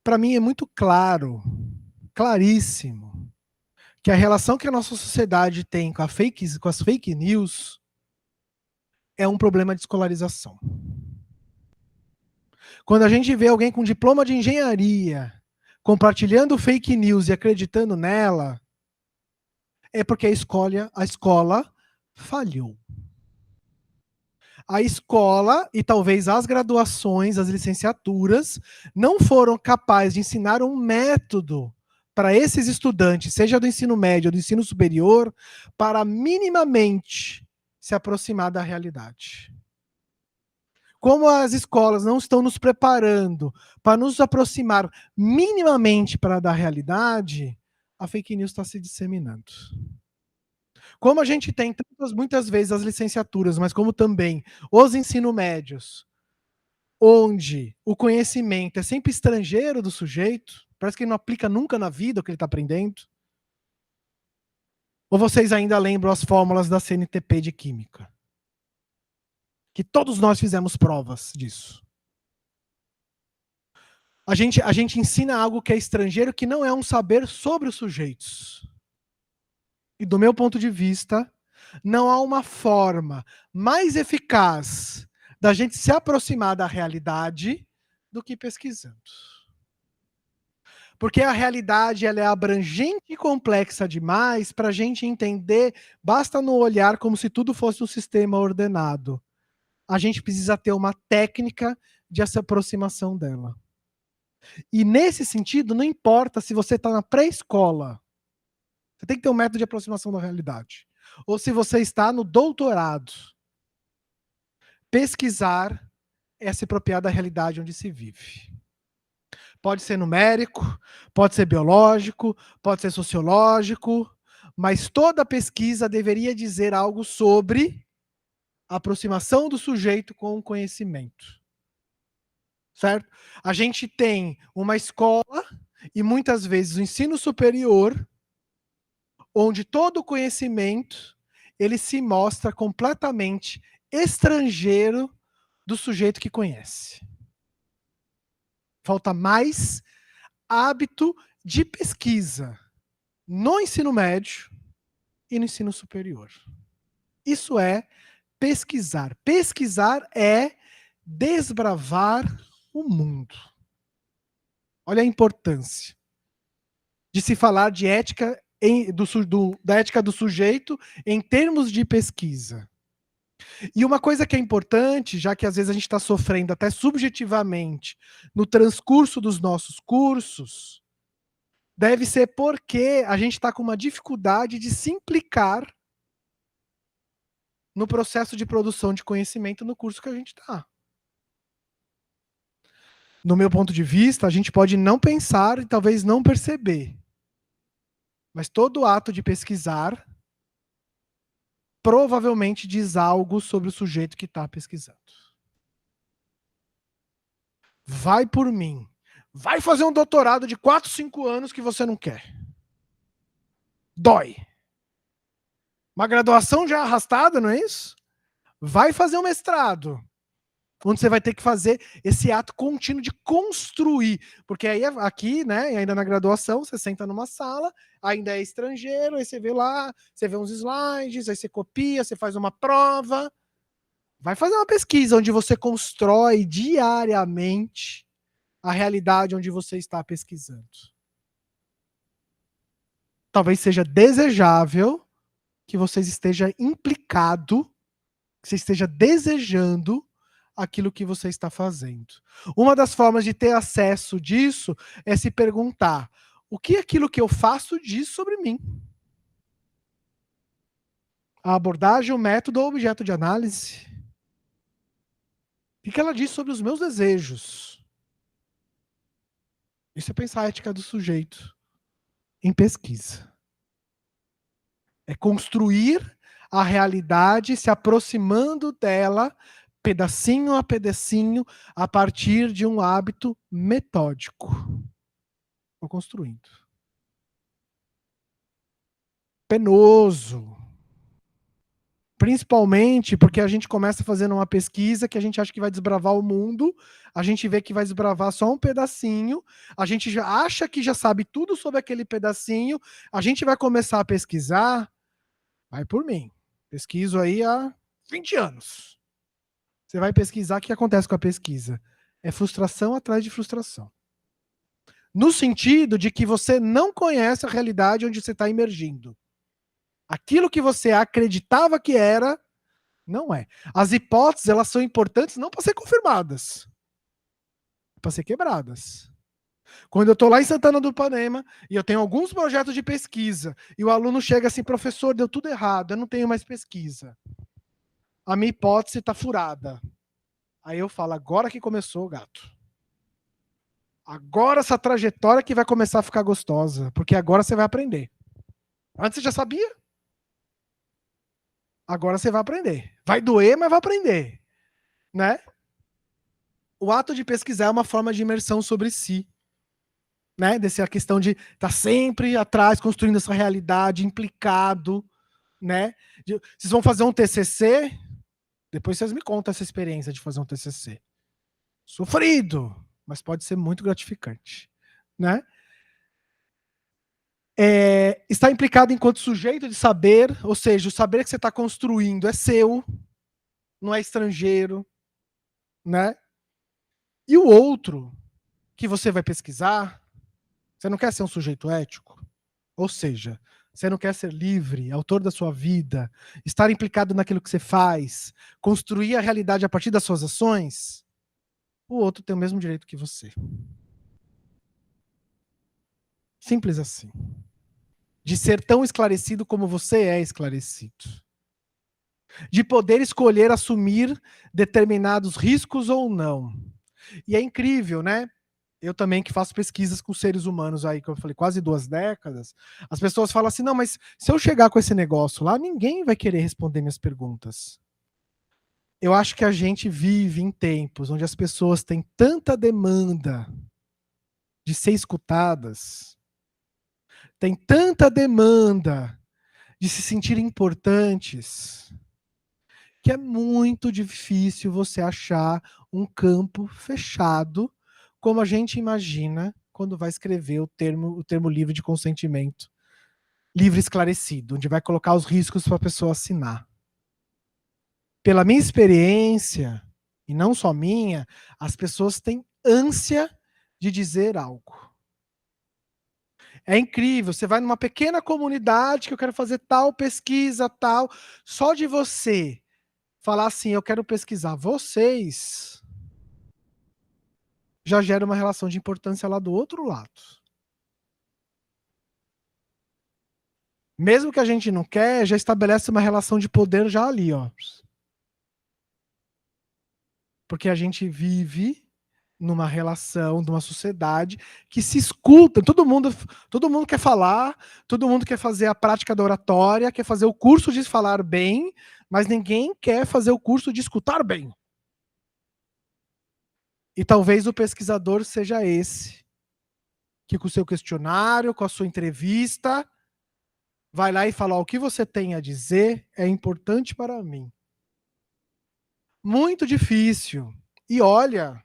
Para mim é muito claro, claríssimo, que a relação que a nossa sociedade tem com as fake news é um problema de escolarização. Quando a gente vê alguém com diploma de engenharia compartilhando fake news e acreditando nela, é porque a escola falhou. A escola e talvez as graduações, as licenciaturas, não foram capazes de ensinar um método para esses estudantes, seja do ensino médio ou do ensino superior, para minimamente se aproximar da realidade. Como as escolas não estão nos preparando para nos aproximar minimamente da realidade, a fake news está se disseminando. Como a gente tem muitas vezes as licenciaturas, mas como também os ensino médios, onde o conhecimento é sempre estrangeiro do sujeito, parece que ele não aplica nunca na vida o que ele está aprendendo. Ou vocês ainda lembram as fórmulas da CNTP de Química? Que todos nós fizemos provas disso. A gente ensina algo que é estrangeiro, que não é um saber sobre os sujeitos. E do meu ponto de vista, não há uma forma mais eficaz da gente se aproximar da realidade do que pesquisando. Porque a realidade ela é abrangente e complexa demais para a gente entender, basta não olhar como se tudo fosse um sistema ordenado. A gente precisa ter uma técnica de essa aproximação dela. E nesse sentido, não importa se você está na pré-escola, você tem que ter um método de aproximação da realidade. Ou se você está no doutorado, pesquisar é se apropriar da realidade onde se vive. Pode ser numérico, pode ser biológico, pode ser sociológico, mas toda pesquisa deveria dizer algo sobre a aproximação do sujeito com o conhecimento. Certo? A gente tem uma escola e muitas vezes o ensino superior, onde todo o conhecimento ele se mostra completamente estrangeiro do sujeito que conhece. Falta mais hábito de pesquisa no ensino médio e no ensino superior. Isso é pesquisar. Pesquisar é desbravar o mundo. Olha a importância de se falar de ética da ética do sujeito em termos de pesquisa. E uma coisa que é importante, já que às vezes a gente está sofrendo até subjetivamente no transcurso dos nossos cursos, deve ser porque a gente está com uma dificuldade de se implicar no processo de produção de conhecimento no curso que a gente está. No meu ponto de vista, a gente pode não pensar e talvez não perceber, mas todo ato de pesquisar provavelmente diz algo sobre o sujeito que está pesquisando. Vai por mim. Vai fazer um doutorado de 4, 5 anos que você não quer. Dói. Uma graduação já arrastada, não é isso? Vai fazer um mestrado, onde você vai ter que fazer esse ato contínuo de construir. Porque aí aqui, né, ainda na graduação, você senta numa sala, ainda é estrangeiro, aí você vê lá, você vê uns slides, aí você copia, você faz uma prova. Vai fazer uma pesquisa onde você constrói diariamente a realidade onde você está pesquisando. Talvez seja desejável que você esteja implicado, que você esteja desejando aquilo que você está fazendo. Uma das formas de ter acesso disso é se perguntar: o que aquilo que eu faço diz sobre mim? A abordagem, o método ou o objeto de análise? O que ela diz sobre os meus desejos? Isso é pensar a ética do sujeito em pesquisa. É construir a realidade se aproximando dela, pedacinho a pedacinho, a partir de um hábito metódico. Vou construindo. Penoso. Principalmente porque a gente começa fazendo uma pesquisa que a gente acha que vai desbravar o mundo, a gente vê que vai desbravar só um pedacinho, a gente já acha que já sabe tudo sobre aquele pedacinho, a gente vai começar a pesquisar, vai por mim. Pesquiso aí há 20 anos. Você vai pesquisar, o que acontece com a pesquisa? É frustração atrás de frustração. No sentido de que você não conhece a realidade onde você está emergindo. Aquilo que você acreditava que era, não é. As hipóteses, elas são importantes não para ser confirmadas, para ser quebradas. Quando eu estou lá em Santana do Ipanema e eu tenho alguns projetos de pesquisa e o aluno chega assim, professor, deu tudo errado, eu não tenho mais pesquisa. A minha hipótese está furada. Aí eu falo, agora que começou, gato. Agora essa trajetória que vai começar a ficar gostosa, porque agora você vai aprender. Antes você já sabia? Agora você vai aprender. Vai doer, mas vai aprender. Né? O ato de pesquisar é uma forma de imersão sobre si. Né? Dessa questão de estar sempre atrás, construindo essa realidade, implicado. Né? Vocês vão fazer um TCC? Depois vocês me contam essa experiência de fazer um TCC. Sofrido, mas pode ser muito gratificante. Né? Está implicado enquanto sujeito de saber, ou seja, o saber que você está construindo é seu, não é estrangeiro, né? E o outro que você vai pesquisar, você não quer ser um sujeito ético? Ou seja, você não quer ser livre, autor da sua vida, estar implicado naquilo que você faz, construir a realidade a partir das suas ações? O outro tem o mesmo direito que você. Simples assim. De ser tão esclarecido como você é esclarecido. De poder escolher assumir determinados riscos ou não. E é incrível, né? Eu também que faço pesquisas com seres humanos aí, que eu falei, quase 2 décadas, as pessoas falam assim, não, mas se eu chegar com esse negócio lá, ninguém vai querer responder minhas perguntas. Eu acho que a gente vive em tempos onde as pessoas têm tanta demanda de ser escutadas, tem tanta demanda de se sentir importantes, que é muito difícil você achar um campo fechado como a gente imagina quando vai escrever o termo livre de consentimento, livre esclarecido, onde vai colocar os riscos para a pessoa assinar. Pela minha experiência, e não só minha, as pessoas têm ânsia de dizer algo. É incrível, você vai numa pequena comunidade que eu quero fazer tal pesquisa, tal, só de você falar assim, eu quero pesquisar vocês, já gera uma relação de importância lá do outro lado. Mesmo que a gente não quer, já estabelece uma relação de poder já ali, ó. Porque a gente vive numa relação, numa sociedade que se escuta, todo mundo quer falar, todo mundo quer fazer a prática da oratória, quer fazer o curso de falar bem, mas ninguém quer fazer o curso de escutar bem. E talvez o pesquisador seja esse, que com o seu questionário, com a sua entrevista, vai lá e fala, ó, o que você tem a dizer é importante para mim. Muito difícil. E olha,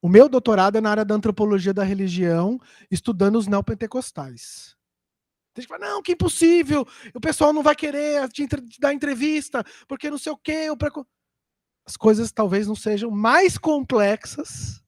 o meu doutorado é na área da antropologia da religião, estudando os neopentecostais. Tem gente que fala, não, que impossível, o pessoal não vai querer te dar entrevista, porque não sei o quê. As coisas talvez não sejam mais complexas,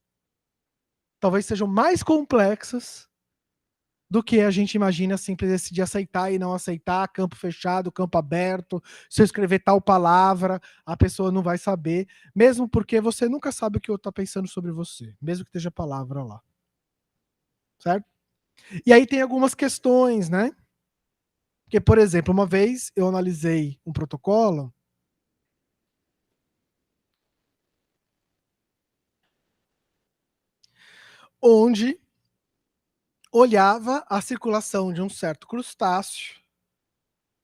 do que a gente imagina, simples de aceitar e não aceitar, campo fechado, campo aberto, se eu escrever tal palavra, a pessoa não vai saber, mesmo porque você nunca sabe o que o outro está pensando sobre você, mesmo que esteja a palavra lá. Certo? E aí tem algumas questões, né? Porque, por exemplo, uma vez eu analisei um protocolo onde olhava a circulação de um certo crustáceo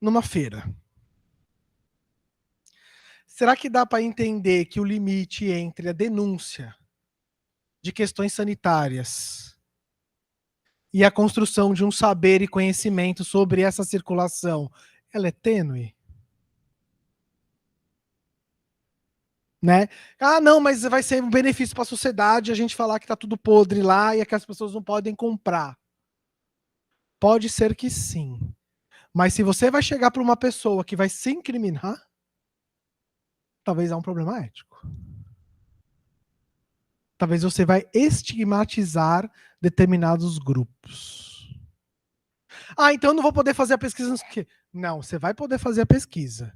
numa feira. Será que dá para entender que o limite entre a denúncia de questões sanitárias e a construção de um saber e conhecimento sobre essa circulação, ela é tênue? Né? Ah, não, mas vai ser um benefício para a sociedade a gente falar que está tudo podre lá e que as pessoas não podem comprar. Pode ser que sim. Mas se você vai chegar para uma pessoa que vai se incriminar, talvez há um problema ético. Talvez você vai estigmatizar determinados grupos. Ah, então eu não vou poder fazer a pesquisa. Não, você vai poder fazer a pesquisa.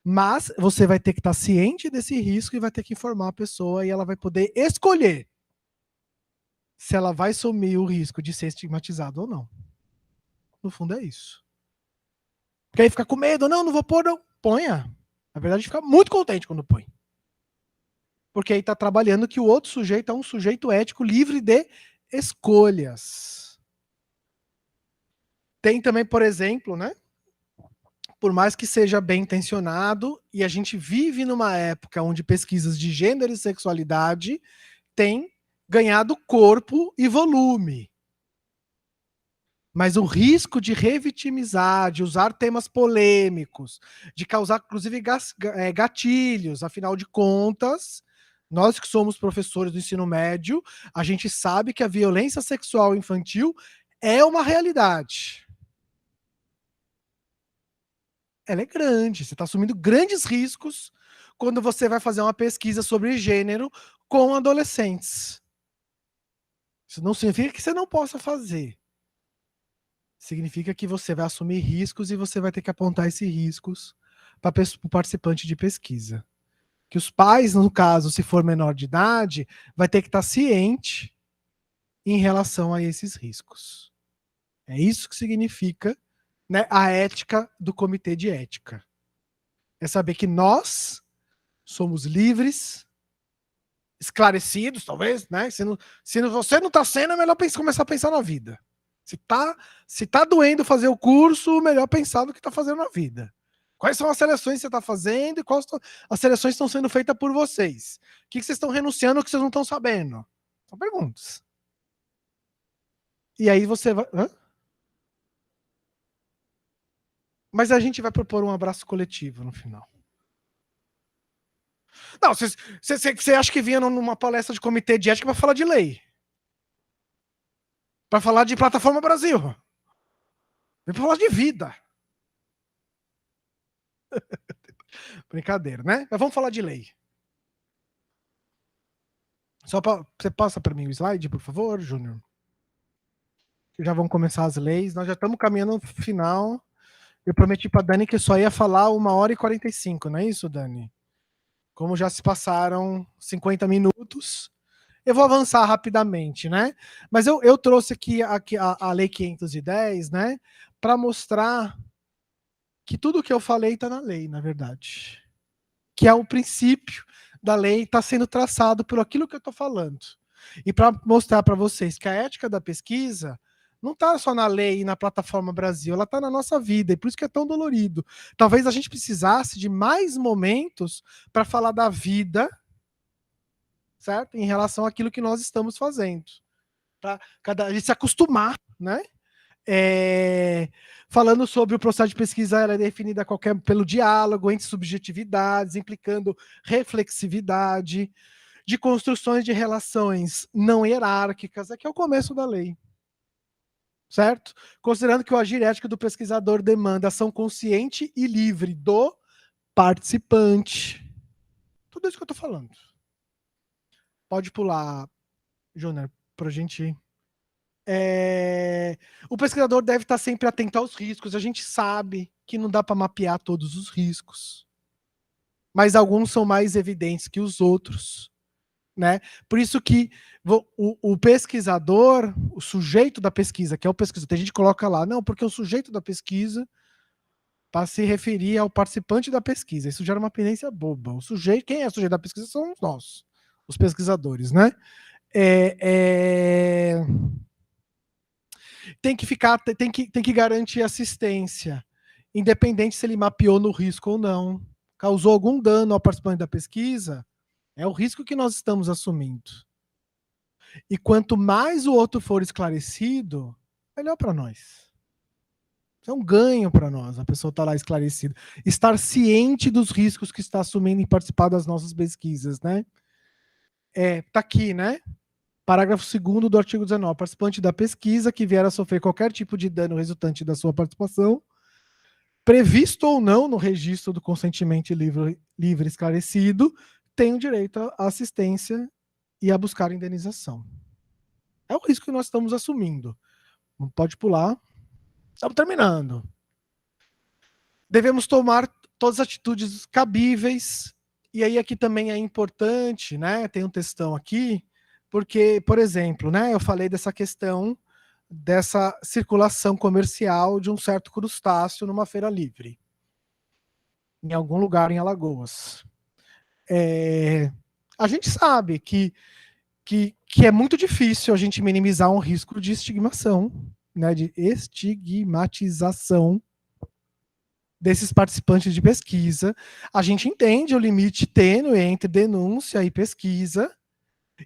Mas você vai ter que estar ciente desse risco e vai ter que informar a pessoa e ela vai poder escolher se ela vai assumir o risco de ser estigmatizada ou não. No fundo é isso. Porque aí fica com medo, não vou pôr, não. Ponha. Na verdade, fica muito contente quando põe. Porque aí está trabalhando que o outro sujeito é um sujeito ético livre de escolhas. Tem também, por exemplo, né? Por mais que seja bem intencionado, e a gente vive numa época onde pesquisas de gênero e sexualidade têm ganhado corpo e volume. Mas o risco de revitimizar, de usar temas polêmicos, de causar, inclusive, gatilhos, afinal de contas, nós que somos professores do ensino médio, a gente sabe que a violência sexual infantil é uma realidade. Ela é grande, você está assumindo grandes riscos quando você vai fazer uma pesquisa sobre gênero com adolescentes. Isso não significa que você não possa fazer. Significa que você vai assumir riscos e você vai ter que apontar esses riscos para o participante de pesquisa. Que os pais, no caso, se for menor de idade, vai ter que estar ciente em relação a esses riscos. É isso que significa, né, a ética do comitê de ética. É saber que nós somos livres, esclarecidos, talvez, né? Se você não está sendo, é melhor começar a pensar na vida. Se tá doendo fazer o curso, melhor pensar no que está fazendo na vida. Quais são as seleções que você está fazendo e quais as seleções estão sendo feitas por vocês? O que vocês estão renunciando que vocês não estão sabendo? São perguntas. E aí você vai... Hã? Mas a gente vai propor um abraço coletivo no final. Não, você acha que vinha numa palestra de comitê de ética para falar de lei? para falar de Plataforma Brasil. Vem para falar de vida. Brincadeira, né? Mas vamos falar de lei. Só pra, você passa para mim o slide, por favor, Júnior? Já vão começar as leis. Nós já estamos caminhando no final. Eu prometi para Dani que eu só ia falar 1h45, não é isso, Dani? Como já se passaram 50 minutos, eu vou avançar rapidamente, né? Mas eu trouxe aqui a Lei 510, né? Para mostrar que tudo que eu falei está na lei, na verdade. Que é o princípio da lei está sendo traçado por aquilo que eu estou falando. E para mostrar para vocês que a ética da pesquisa não está só na lei e na Plataforma Brasil, ela está na nossa vida, e por isso que é tão dolorido. Talvez a gente precisasse de mais momentos para falar da vida, certo? Em relação àquilo que nós estamos fazendo. Para a gente se acostumar, né? Falando sobre o processo de pesquisa, ela é definida pelo diálogo entre subjetividades, implicando reflexividade, de construções de relações não hierárquicas, que é o começo da lei. Certo? Considerando que o agir ético do pesquisador demanda ação consciente e livre do participante. Tudo isso que eu estou falando. Pode pular, Júnior, para a gente ir. O pesquisador deve estar sempre atento aos riscos. A gente sabe que não dá para mapear todos os riscos, mas alguns são mais evidentes que os outros, né? Por isso que o pesquisador, o sujeito da pesquisa, que é o pesquisador, tem gente que coloca lá, não, porque o sujeito da pesquisa, para se referir ao participante da pesquisa, isso gera uma pendência boba. O sujeito, quem é o sujeito da pesquisa são nós, os pesquisadores, né? Tem que garantir assistência, independente se ele mapeou no risco ou não. Causou algum dano ao participante da pesquisa, é o risco que nós estamos assumindo. E quanto mais o outro for esclarecido, melhor para nós. É um ganho para nós, a pessoa estar lá esclarecida. Estar ciente dos riscos que está assumindo em participar das nossas pesquisas, né? Tá aqui, né? Parágrafo 2º do artigo 19. Participante da pesquisa que vier a sofrer qualquer tipo de dano resultante da sua participação, previsto ou não no registro do consentimento livre esclarecido, tem o direito à assistência e a buscar indenização. É o risco que nós estamos assumindo. Não pode pular. Estamos terminando. Devemos tomar todas as atitudes cabíveis, e aí aqui também é importante, né? Tem um textão aqui, porque, por exemplo, né, eu falei dessa questão dessa circulação comercial de um certo crustáceo numa feira livre, em algum lugar em Alagoas. A gente sabe que é muito difícil a gente minimizar um risco de estigmação, né, de estigmatização desses participantes de pesquisa. A gente entende o limite tênue entre denúncia e pesquisa,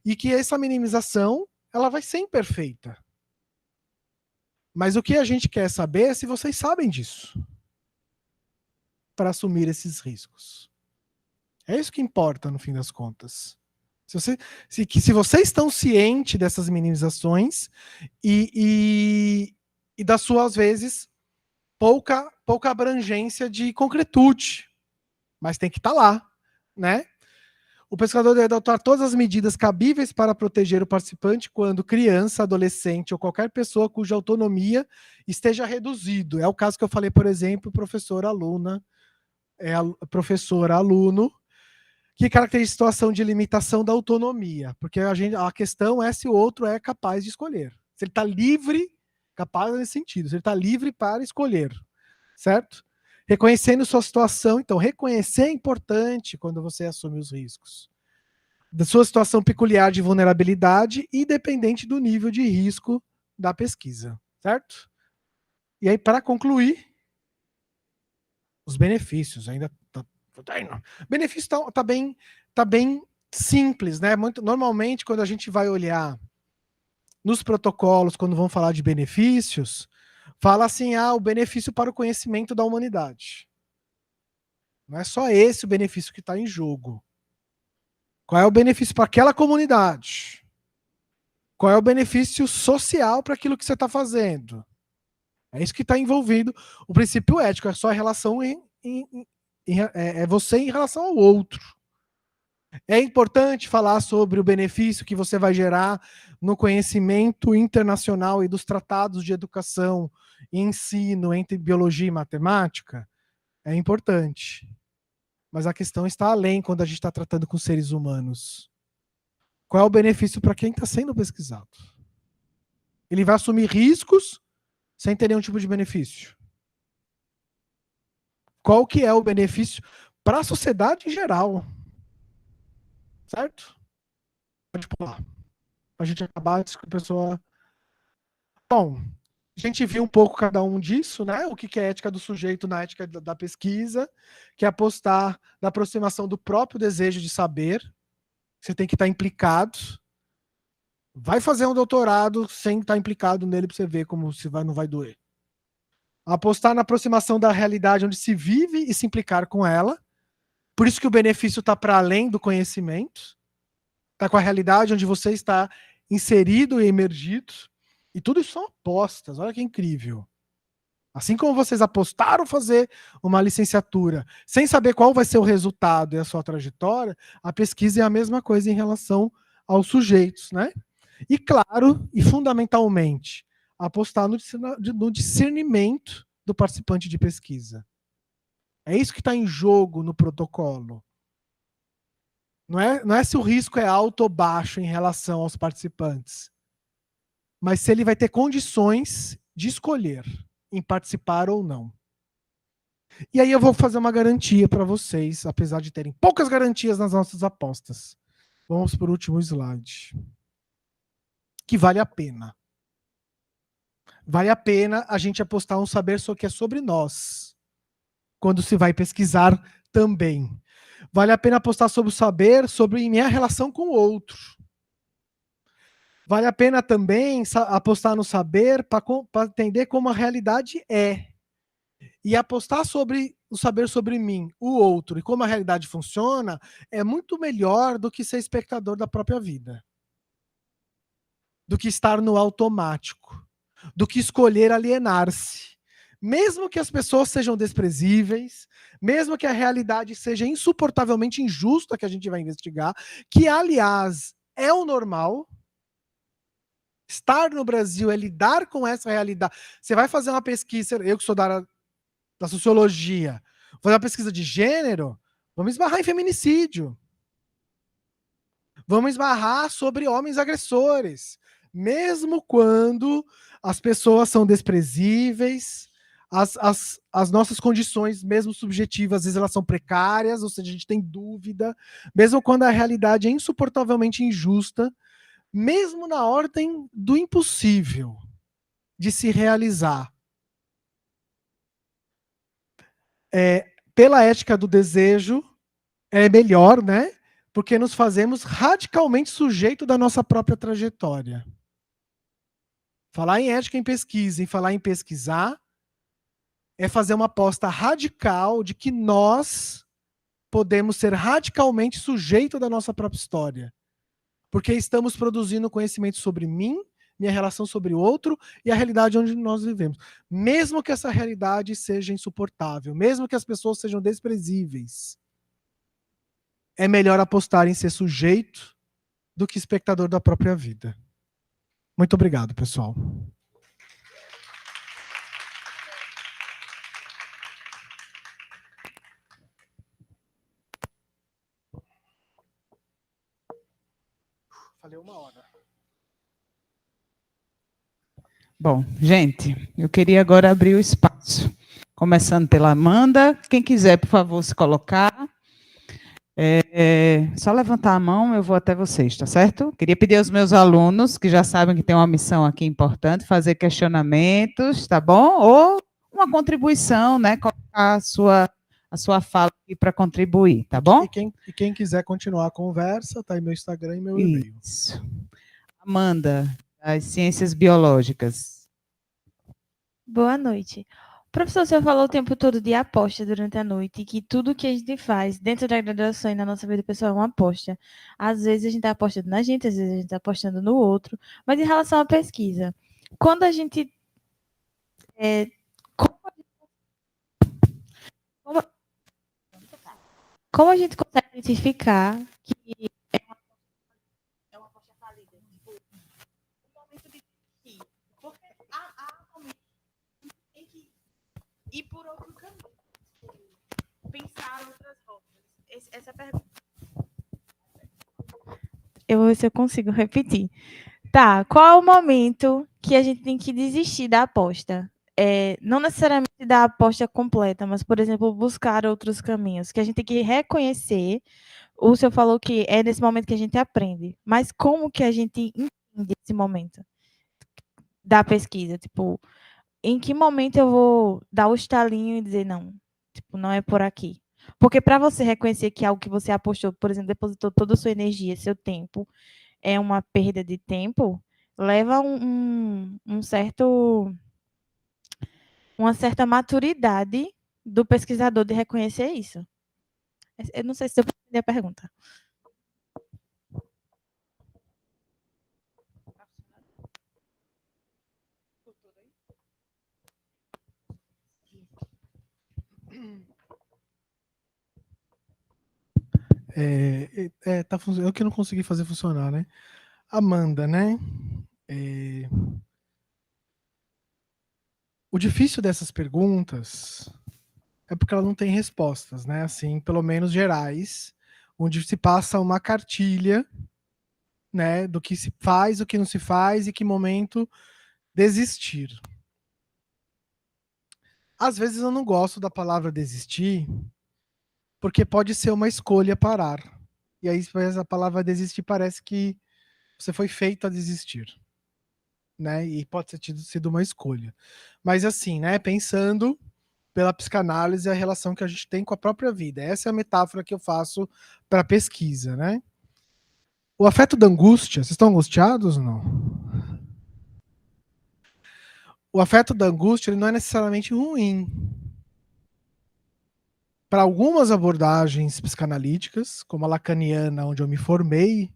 e que essa minimização ela vai ser imperfeita. Mas o que a gente quer saber é se vocês sabem disso, para assumir esses riscos. É isso que importa, no fim das contas. Se vocês estão cientes dessas minimizações e das suas, às vezes, pouca abrangência de concretude, mas tem que estar lá, né? O pesquisador deve adotar todas as medidas cabíveis para proteger o participante quando criança, adolescente ou qualquer pessoa cuja autonomia esteja reduzido. É o caso que eu falei, por exemplo, professor-aluna, professor-aluno, que caracteriza a situação de limitação da autonomia, porque a questão é se o outro é capaz de escolher. Se ele está livre, capaz nesse sentido, se ele está livre para escolher, certo? Reconhecendo sua situação, então, reconhecer é importante quando você assume os riscos. Da sua situação peculiar de vulnerabilidade, independente do nível de risco da pesquisa, certo? E aí, para concluir, os benefícios, ainda benefício tá bem simples, né? Normalmente, quando a gente vai olhar nos protocolos, quando vão falar de benefícios, fala assim, o benefício para o conhecimento da humanidade. Não é só esse o benefício que está em jogo. Qual é o benefício para aquela comunidade? Qual é o benefício social para aquilo que você está fazendo? É isso que está envolvido. O princípio ético é a sua relação é você em relação ao outro. É importante falar sobre o benefício que você vai gerar no conhecimento internacional e dos tratados de educação e ensino entre biologia e matemática? É importante. Mas a questão está além quando a gente está tratando com seres humanos. Qual é o benefício para quem está sendo pesquisado? Ele vai assumir riscos sem ter nenhum tipo de benefício. Qual que é o benefício para a sociedade em geral? Certo? Pode pular. Para a gente acabar com a pessoa. Bom, a gente viu um pouco cada um disso, né? O que é ética do sujeito na ética da pesquisa, que é apostar na aproximação do próprio desejo de saber. Você tem que estar implicado. Vai fazer um doutorado sem estar implicado nele para você ver como se vai, não vai doer. Apostar na aproximação da realidade onde se vive e se implicar com ela. Por isso que o benefício está para além do conhecimento. Está com a realidade onde você está inserido e emergido. E tudo isso são apostas. Olha que incrível. Assim como vocês apostaram fazer uma licenciatura sem saber qual vai ser o resultado e a sua trajetória, a pesquisa é a mesma coisa em relação aos sujeitos, né? E claro, e fundamentalmente, apostar no discernimento do participante de pesquisa. É isso que está em jogo no protocolo. Não é se o risco é alto ou baixo em relação aos participantes, mas se ele vai ter condições de escolher em participar ou não. E aí eu vou fazer uma garantia para vocês, apesar de terem poucas garantias nas nossas apostas. Vamos para o último slide. Que vale a pena. Vale a pena a gente apostar um saber que é sobre nós, quando se vai pesquisar também. Vale a pena apostar sobre o saber, sobre minha relação com o outro. Vale a pena também apostar no saber para entender como a realidade é. E apostar sobre o saber sobre mim, o outro, e como a realidade funciona, é muito melhor do que ser espectador da própria vida. Do que estar no automático. Do que escolher alienar-se. Mesmo que as pessoas sejam desprezíveis, mesmo que a realidade seja insuportavelmente injusta, que a gente vai investigar, que, aliás, é o normal. Estar no Brasil é lidar com essa realidade. Você vai fazer uma pesquisa, eu que sou da sociologia, fazer uma pesquisa de gênero, vamos esbarrar em feminicídio. Vamos esbarrar sobre homens agressores. Mesmo quando as pessoas são desprezíveis, as nossas condições, mesmo subjetivas, às vezes elas são precárias, ou seja, a gente tem dúvida, mesmo quando a realidade é insuportavelmente injusta, mesmo na ordem do impossível de se realizar. Pela ética do desejo, é melhor, né? Porque nos fazemos radicalmente sujeito da nossa própria trajetória. Falar em ética em pesquisa e falar em pesquisar é fazer uma aposta radical de que nós podemos ser radicalmente sujeito da nossa própria história. Porque estamos produzindo conhecimento sobre mim, minha relação sobre o outro e a realidade onde nós vivemos. Mesmo que essa realidade seja insuportável, mesmo que as pessoas sejam desprezíveis, é melhor apostar em ser sujeito do que espectador da própria vida. Muito obrigado, pessoal. Falei 1 hora. Bom, gente, eu queria agora abrir o espaço. Começando pela Amanda. Quem quiser, por favor, se colocar. Só levantar a mão, eu vou até vocês, tá certo? Queria pedir aos meus alunos, que já sabem que tem uma missão aqui importante, fazer questionamentos, tá bom? Ou uma contribuição, né? Colocar a sua fala aqui para contribuir, tá bom? E quem quiser continuar a conversa, tá aí meu Instagram e meu e-mail. Isso. Amanda, das Ciências Biológicas. Boa noite. Professor, o senhor falou o tempo todo de aposta durante a noite, e que tudo que a gente faz dentro da graduação e na nossa vida pessoal é uma aposta. Às vezes a gente está apostando na gente, às vezes a gente está apostando no outro. Mas em relação à pesquisa, quando a gente. Como, como- como a gente consegue identificar que é uma aposta falida? Tipo, um momento de desistir. Porque há momentos em que ir por outro caminho, pensar outras rotas. Essa pergunta. Eu vou ver se eu consigo repetir. Tá, qual é o momento que a gente tem que desistir da aposta? Não necessariamente da aposta completa, mas, por exemplo, buscar outros caminhos, que a gente tem que reconhecer. O senhor falou que é nesse momento que a gente aprende, mas como que a gente entende esse momento da pesquisa? Tipo, em que momento eu vou dar o estalinho e dizer, não, tipo, não é por aqui? Porque para você reconhecer que algo que você apostou, por exemplo, depositou toda a sua energia, seu tempo, é uma perda de tempo, leva uma certa maturidade do pesquisador de reconhecer isso. Eu não sei se eu entendi a pergunta. Eu que não consegui fazer funcionar, né? Amanda, né? O difícil dessas perguntas é porque ela não tem respostas, né? Assim, pelo menos gerais, onde se passa uma cartilha, né, do que se faz, o que não se faz e que momento desistir. Às vezes eu não gosto da palavra desistir, porque pode ser uma escolha parar. E aí a palavra desistir parece que você foi feito a desistir, né? E pode ter sido uma escolha. Mas assim, né, pensando pela psicanálise a relação que a gente tem com a própria vida. Essa é a metáfora que eu faço para a pesquisa, né? O afeto da angústia, vocês estão angustiados ou não? O afeto da angústia ele não é necessariamente ruim. Para algumas abordagens psicanalíticas, como a lacaniana, onde eu me formei,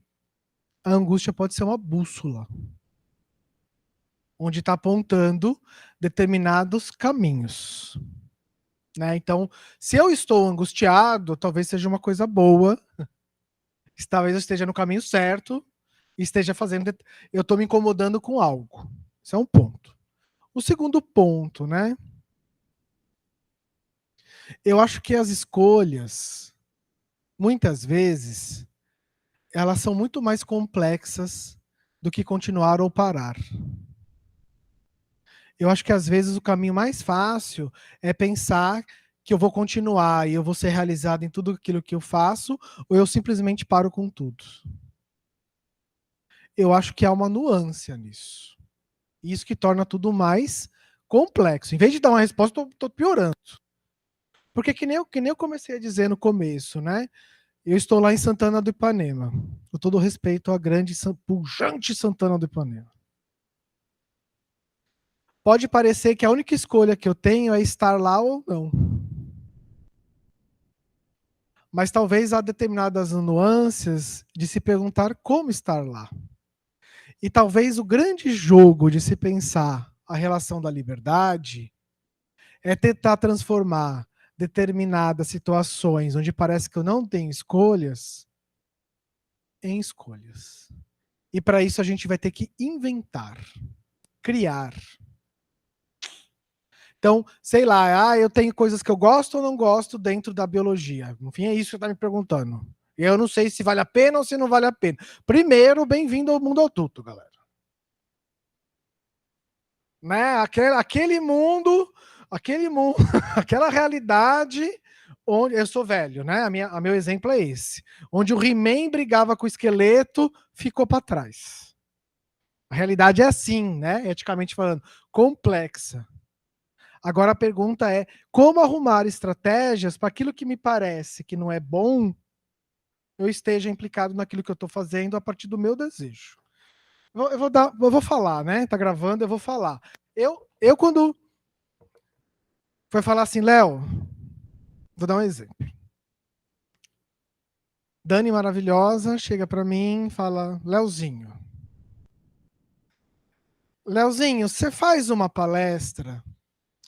a angústia pode ser uma bússola, onde está apontando determinados caminhos. Né? Então, se eu estou angustiado, talvez seja uma coisa boa, talvez eu esteja no caminho certo, e esteja fazendo. Eu estou me incomodando com algo. Isso é um ponto. O segundo ponto, né? Eu acho que as escolhas, muitas vezes, elas são muito mais complexas do que continuar ou parar. Eu acho que às vezes o caminho mais fácil é pensar que eu vou continuar e eu vou ser realizado em tudo aquilo que eu faço, ou eu simplesmente paro com tudo. Eu acho que há uma nuance nisso. Isso que torna tudo mais complexo. Em vez de dar uma resposta, estou piorando. Porque que nem eu comecei a dizer no começo, né? Eu estou lá em Santana do Ipanema. Com todo respeito à grande, pujante Santana do Ipanema. Pode parecer que a única escolha que eu tenho é estar lá ou não. Mas talvez há determinadas nuances de se perguntar como estar lá. E talvez o grande jogo de se pensar a relação da liberdade é tentar transformar determinadas situações onde parece que eu não tenho escolhas em escolhas. E para isso a gente vai ter que inventar, criar. Então, sei lá, eu tenho coisas que eu gosto ou não gosto dentro da biologia. Enfim, é isso que você está me perguntando. Eu não sei se vale a pena ou se não vale a pena. Primeiro, bem-vindo ao mundo adulto, galera. Né? Aquele mundo, aquela realidade onde eu sou velho, né? A meu exemplo é esse, onde o He-Man brigava com o esqueleto, ficou para trás. A realidade é assim, né? Eticamente falando, complexa. Agora a pergunta é como arrumar estratégias para aquilo que me parece que não é bom, eu esteja implicado naquilo que eu estou fazendo a partir do meu desejo. Eu vou falar, né? Tá gravando, eu vou falar. Eu quando foi falar assim, Léo, vou dar um exemplo. Dani maravilhosa chega para mim e fala, Léozinho, você faz uma palestra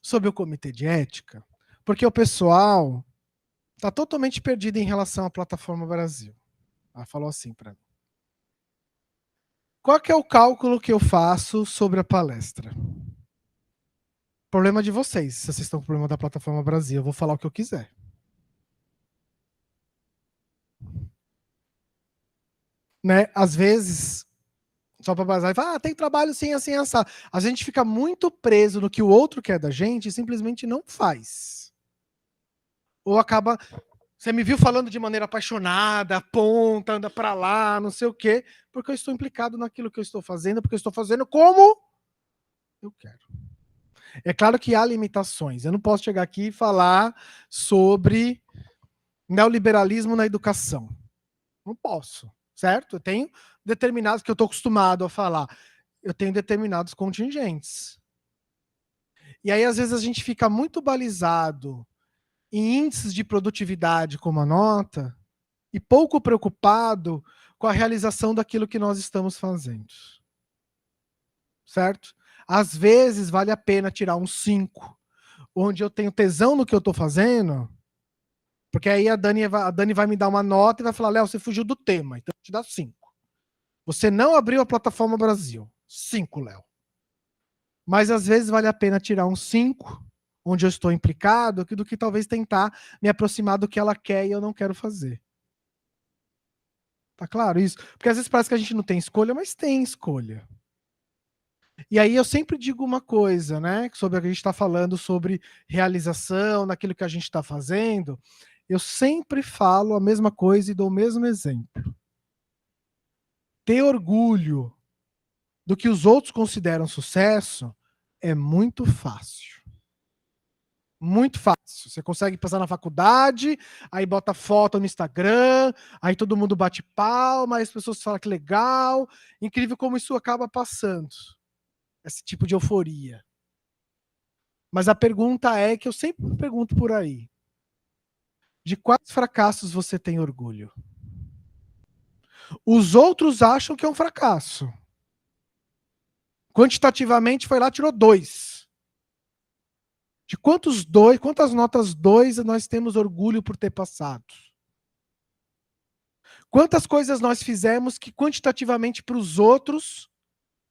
sobre o comitê de ética? Porque o pessoal está totalmente perdido em relação à Plataforma Brasil. Ela falou assim para mim. Qual que é o cálculo que eu faço sobre a palestra? Problema de vocês, se vocês estão com problema da Plataforma Brasil, eu vou falar o que eu quiser. Né? Às vezes, só para bazar, fala, tem trabalho sim, assim, assado. A gente fica muito preso no que o outro quer da gente e simplesmente não faz. Ou acaba... Você me viu falando de maneira apaixonada, aponta, anda para lá, não sei o quê, porque eu estou implicado naquilo que eu estou fazendo, porque eu estou fazendo como eu quero. É claro que há limitações. Eu não posso chegar aqui e falar sobre neoliberalismo na educação. Não posso, certo? Eu tenho determinados que eu estou acostumado a falar. Eu tenho determinados contingentes. E aí, às vezes, a gente fica muito balizado em índices de produtividade como a nota e pouco preocupado com a realização daquilo que nós estamos fazendo. Certo? Às vezes, vale a pena tirar um 5, onde eu tenho tesão no que eu estou fazendo, porque aí a Dani vai me dar uma nota e vai falar, Léo, você fugiu do tema, então eu te dou 5. Você não abriu a Plataforma Brasil. 5, Léo. Mas às vezes vale a pena tirar um 5, onde eu estou implicado, do que talvez tentar me aproximar do que ela quer e eu não quero fazer. Tá claro isso? Porque às vezes parece que a gente não tem escolha, mas tem escolha. E aí eu sempre digo uma coisa, né? Sobre o que a gente está falando, sobre realização, naquilo que a gente está fazendo. Eu sempre falo a mesma coisa e dou o mesmo exemplo. Ter orgulho do que os outros consideram sucesso é muito fácil. Muito fácil. Você consegue passar na faculdade, aí bota foto no Instagram, aí todo mundo bate palma, aí as pessoas falam que legal. Incrível como isso acaba passando. Esse tipo de euforia. Mas a pergunta é, que eu sempre pergunto por aí. De quais fracassos você tem orgulho? Os outros acham que é um fracasso. Quantitativamente foi lá, tirou 2. De quantas notas 2 nós temos orgulho por ter passado? Quantas coisas nós fizemos que quantitativamente para os outros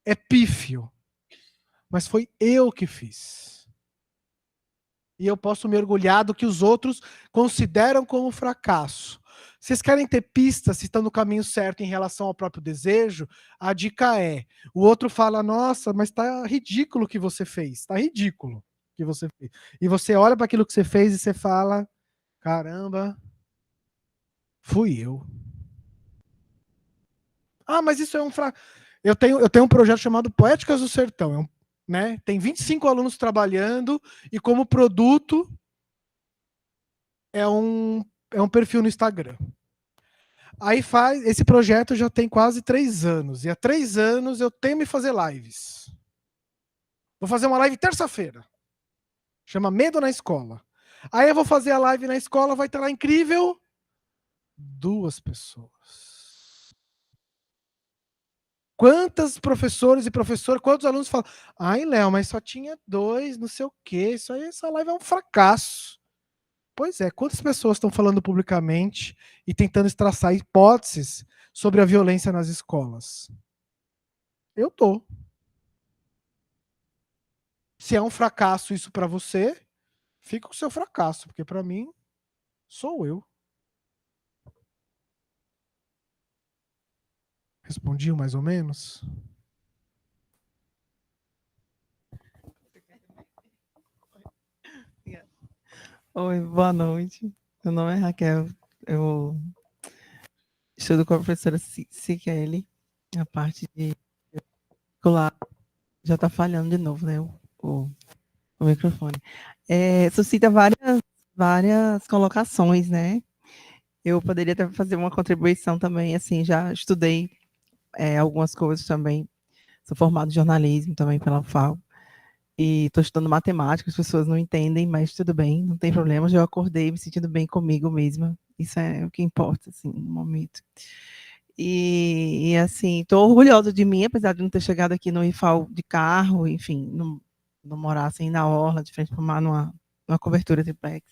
é pífio? Mas foi eu que fiz. E eu posso me orgulhar do que os outros consideram como fracasso. Vocês querem ter pistas se estão no caminho certo em relação ao próprio desejo? A dica é, o outro fala, nossa, mas está ridículo o que você fez. Está ridículo o que você fez. E você olha para aquilo que você fez e você fala, caramba, fui eu. Ah, mas isso é um fracasso. Eu tenho um projeto chamado Poéticas do Sertão. Né? Tem 25 alunos trabalhando e como produto é um perfil no Instagram. Aí esse projeto já tem quase 3 anos. E há 3 anos eu temo fazer lives. Vou fazer uma live terça-feira. Chama Medo na Escola. Aí eu vou fazer a live na escola, vai estar lá incrível 2 pessoas. Quantos professores e professoras, quantos alunos falam, ai, Léo, mas só tinha 2, não sei o quê, essa live é um fracasso. Pois é, quantas pessoas estão falando publicamente e tentando traçar hipóteses sobre a violência nas escolas? Eu tô. Se é um fracasso isso para você, fica com o seu fracasso, porque para mim, sou eu. Respondi mais ou menos? Oi, boa noite. Meu nome é Raquel. Eu estudo com a professora Siqueli. A parte de circular já está falhando de novo, né? O microfone. Suscita várias colocações, né? Eu poderia até fazer uma contribuição também, assim, já estudei algumas coisas também. Sou formado em jornalismo também pela UFAL. e estou estudando matemática, as pessoas não entendem, mas tudo bem, não tem problema, eu acordei me sentindo bem comigo mesma, isso é o que importa, assim, no momento. E assim, estou orgulhosa de mim, apesar de não ter chegado aqui no IFAL de carro, enfim, não morar assim na orla, de frente para o mar, numa cobertura triplex,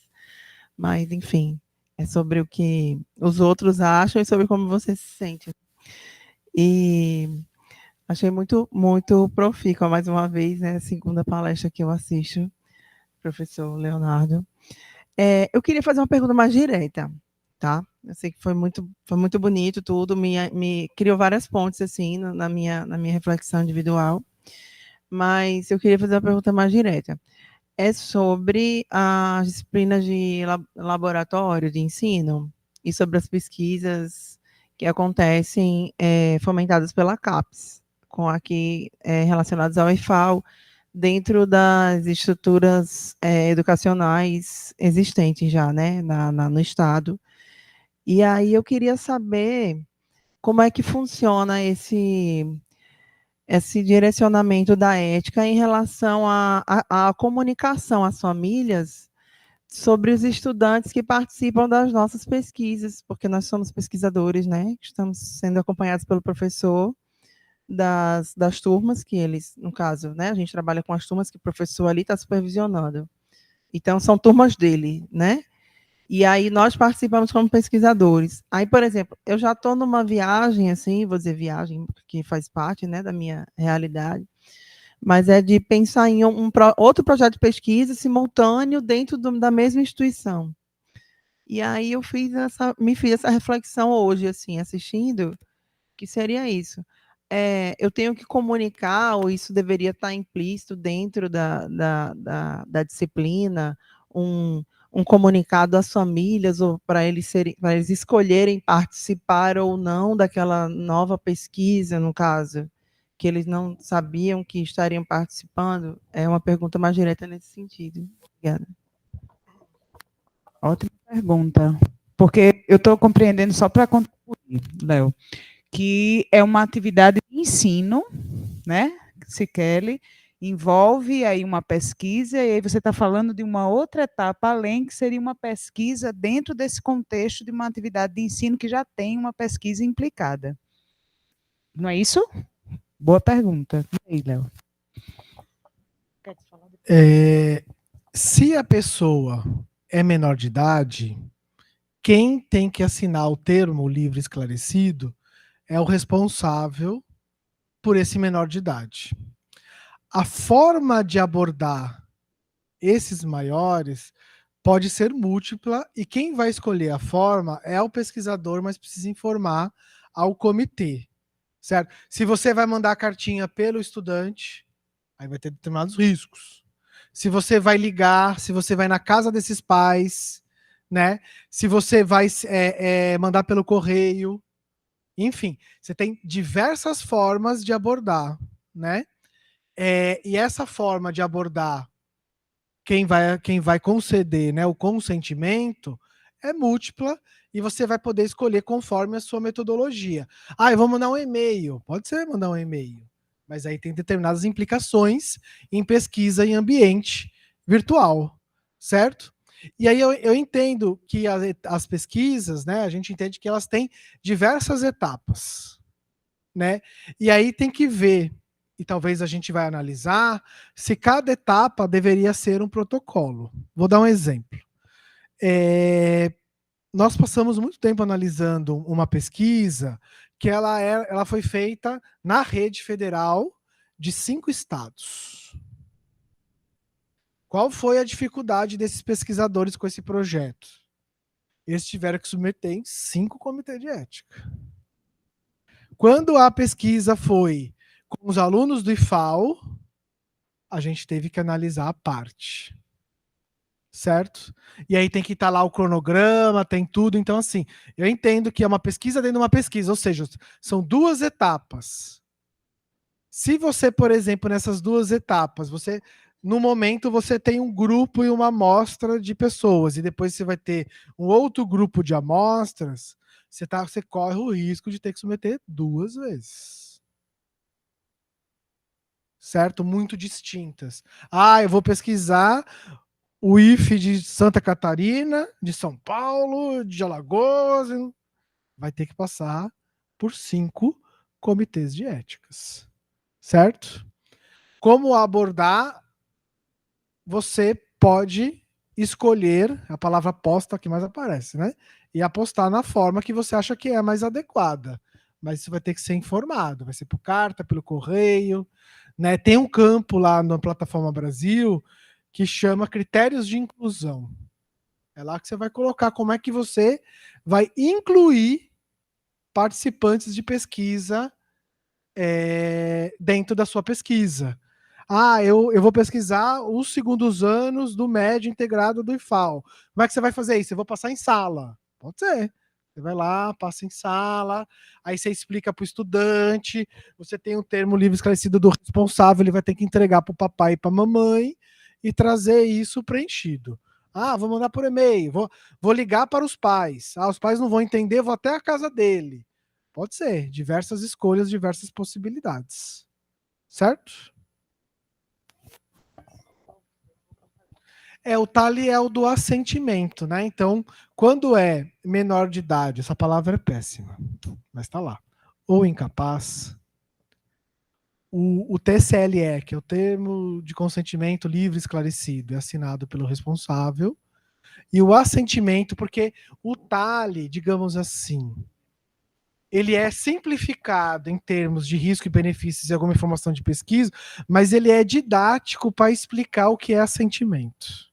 mas enfim, é sobre o que os outros acham e sobre como você se sente. E achei muito, muito profícua, mais uma vez, né, a segunda palestra que eu assisto, professor Leonardo. Eu queria fazer uma pergunta mais direta, tá? Eu sei que foi muito bonito tudo, me criou várias pontes, assim, na minha reflexão individual, mas eu queria fazer uma pergunta mais direta. É sobre as disciplinas de laboratório, de ensino, e sobre as pesquisas que acontecem fomentadas pela CAPES, com aqui relacionadas ao IFAL, dentro das estruturas educacionais existentes já, né, no Estado. E aí eu queria saber como é que funciona esse direcionamento da ética em relação à comunicação às famílias sobre os estudantes que participam das nossas pesquisas, porque nós somos pesquisadores, né? Estamos sendo acompanhados pelo professor das turmas que eles, no caso, né? A gente trabalha com as turmas que o professor ali está supervisionando. Então, são turmas dele, né? E aí nós participamos como pesquisadores. Aí, por exemplo, eu já estou numa viagem, assim, vou dizer viagem, que faz parte, né, da minha realidade, mas é de pensar em outro projeto de pesquisa simultâneo dentro da mesma instituição. E aí eu me fiz essa reflexão hoje, assim, assistindo, que seria isso. Eu tenho que comunicar, ou isso deveria estar implícito dentro da disciplina, um comunicado às famílias, ou para eles escolherem participar ou não daquela nova pesquisa, no caso, que eles não sabiam que estariam participando? É uma pergunta mais direta nesse sentido. Obrigada. Ótima pergunta. Porque eu estou compreendendo, só para contribuir, Léo, que é uma atividade de ensino, né, Siqueli, envolve aí uma pesquisa, e aí você está falando de uma outra etapa além, que seria uma pesquisa dentro desse contexto de uma atividade de ensino que já tem uma pesquisa implicada. Não é isso? Boa pergunta. E aí, Léo? Se a pessoa é menor de idade, quem tem que assinar o termo livre esclarecido é o responsável por esse menor de idade. A forma de abordar esses maiores pode ser múltipla, e quem vai escolher a forma é o pesquisador, mas precisa informar ao comitê, certo? Se você vai mandar a cartinha pelo estudante, aí vai ter determinados riscos. Se você vai ligar, se você vai na casa desses pais, né? Se você vai mandar pelo correio, enfim, você tem diversas formas de abordar, né? E essa forma de abordar quem vai conceder, né, o consentimento é múltipla, e você vai poder escolher conforme a sua metodologia. Eu vou mandar um e-mail. Pode ser mandar um e-mail, mas aí tem determinadas implicações em pesquisa em ambiente virtual, certo? E aí eu entendo que as pesquisas, né, a gente entende que elas têm diversas etapas, né? E aí tem que ver, e talvez a gente vai analisar, se cada etapa deveria ser um protocolo. Vou dar um exemplo. Nós passamos muito tempo analisando uma pesquisa que ela foi feita na rede federal de 5 estados. Qual foi a dificuldade desses pesquisadores com esse projeto? Eles tiveram que submeter em 5 comitês de ética. Quando a pesquisa foi com os alunos do IFAL, a gente teve que analisar a parte. Certo? E aí tem que estar lá o cronograma, tem tudo. Então, assim, eu entendo que é uma pesquisa dentro de uma pesquisa, ou seja, são 2 etapas. Se você, por exemplo, nessas 2 etapas, no momento você tem um grupo e uma amostra de pessoas, e depois você vai ter um outro grupo de amostras, você corre o risco de ter que submeter 2 vezes. certo? Muito distintas. Ah, eu vou pesquisar o IFE de Santa Catarina, de São Paulo, de Alagoas. Vai ter que passar por 5 comitês de éticas, certo? Como abordar? Você pode escolher a palavra aposta que mais aparece, né? E apostar na forma que você acha que é mais adequada. Mas isso vai ter que ser informado, vai ser por carta, pelo correio, né? Tem um campo lá na plataforma Brasil que chama critérios de inclusão. É lá que você vai colocar como é que você vai incluir participantes de pesquisa dentro da sua pesquisa. Ah, eu vou pesquisar os segundos anos do médio integrado do IFAL. Como é que você vai fazer isso? Eu vou passar em sala. Pode ser. Você vai lá, passa em sala, aí você explica para o estudante, você tem um termo livre esclarecido do responsável, ele vai ter que entregar para o papai e para a mamãe e trazer isso preenchido. Ah, vou mandar por e-mail, vou ligar para os pais. Ah, os pais não vão entender, vou até a casa dele. Pode ser, diversas escolhas, diversas possibilidades. Certo? O TALI é o do assentimento, né? Então, quando é menor de idade, essa palavra é péssima, mas tá lá. Ou incapaz. O TCLE, que é o termo de consentimento livre e esclarecido, é assinado pelo responsável. E o assentimento, porque o TALI, digamos assim, ele é simplificado em termos de risco e benefícios e alguma informação de pesquisa, mas ele é didático para explicar o que é assentimento.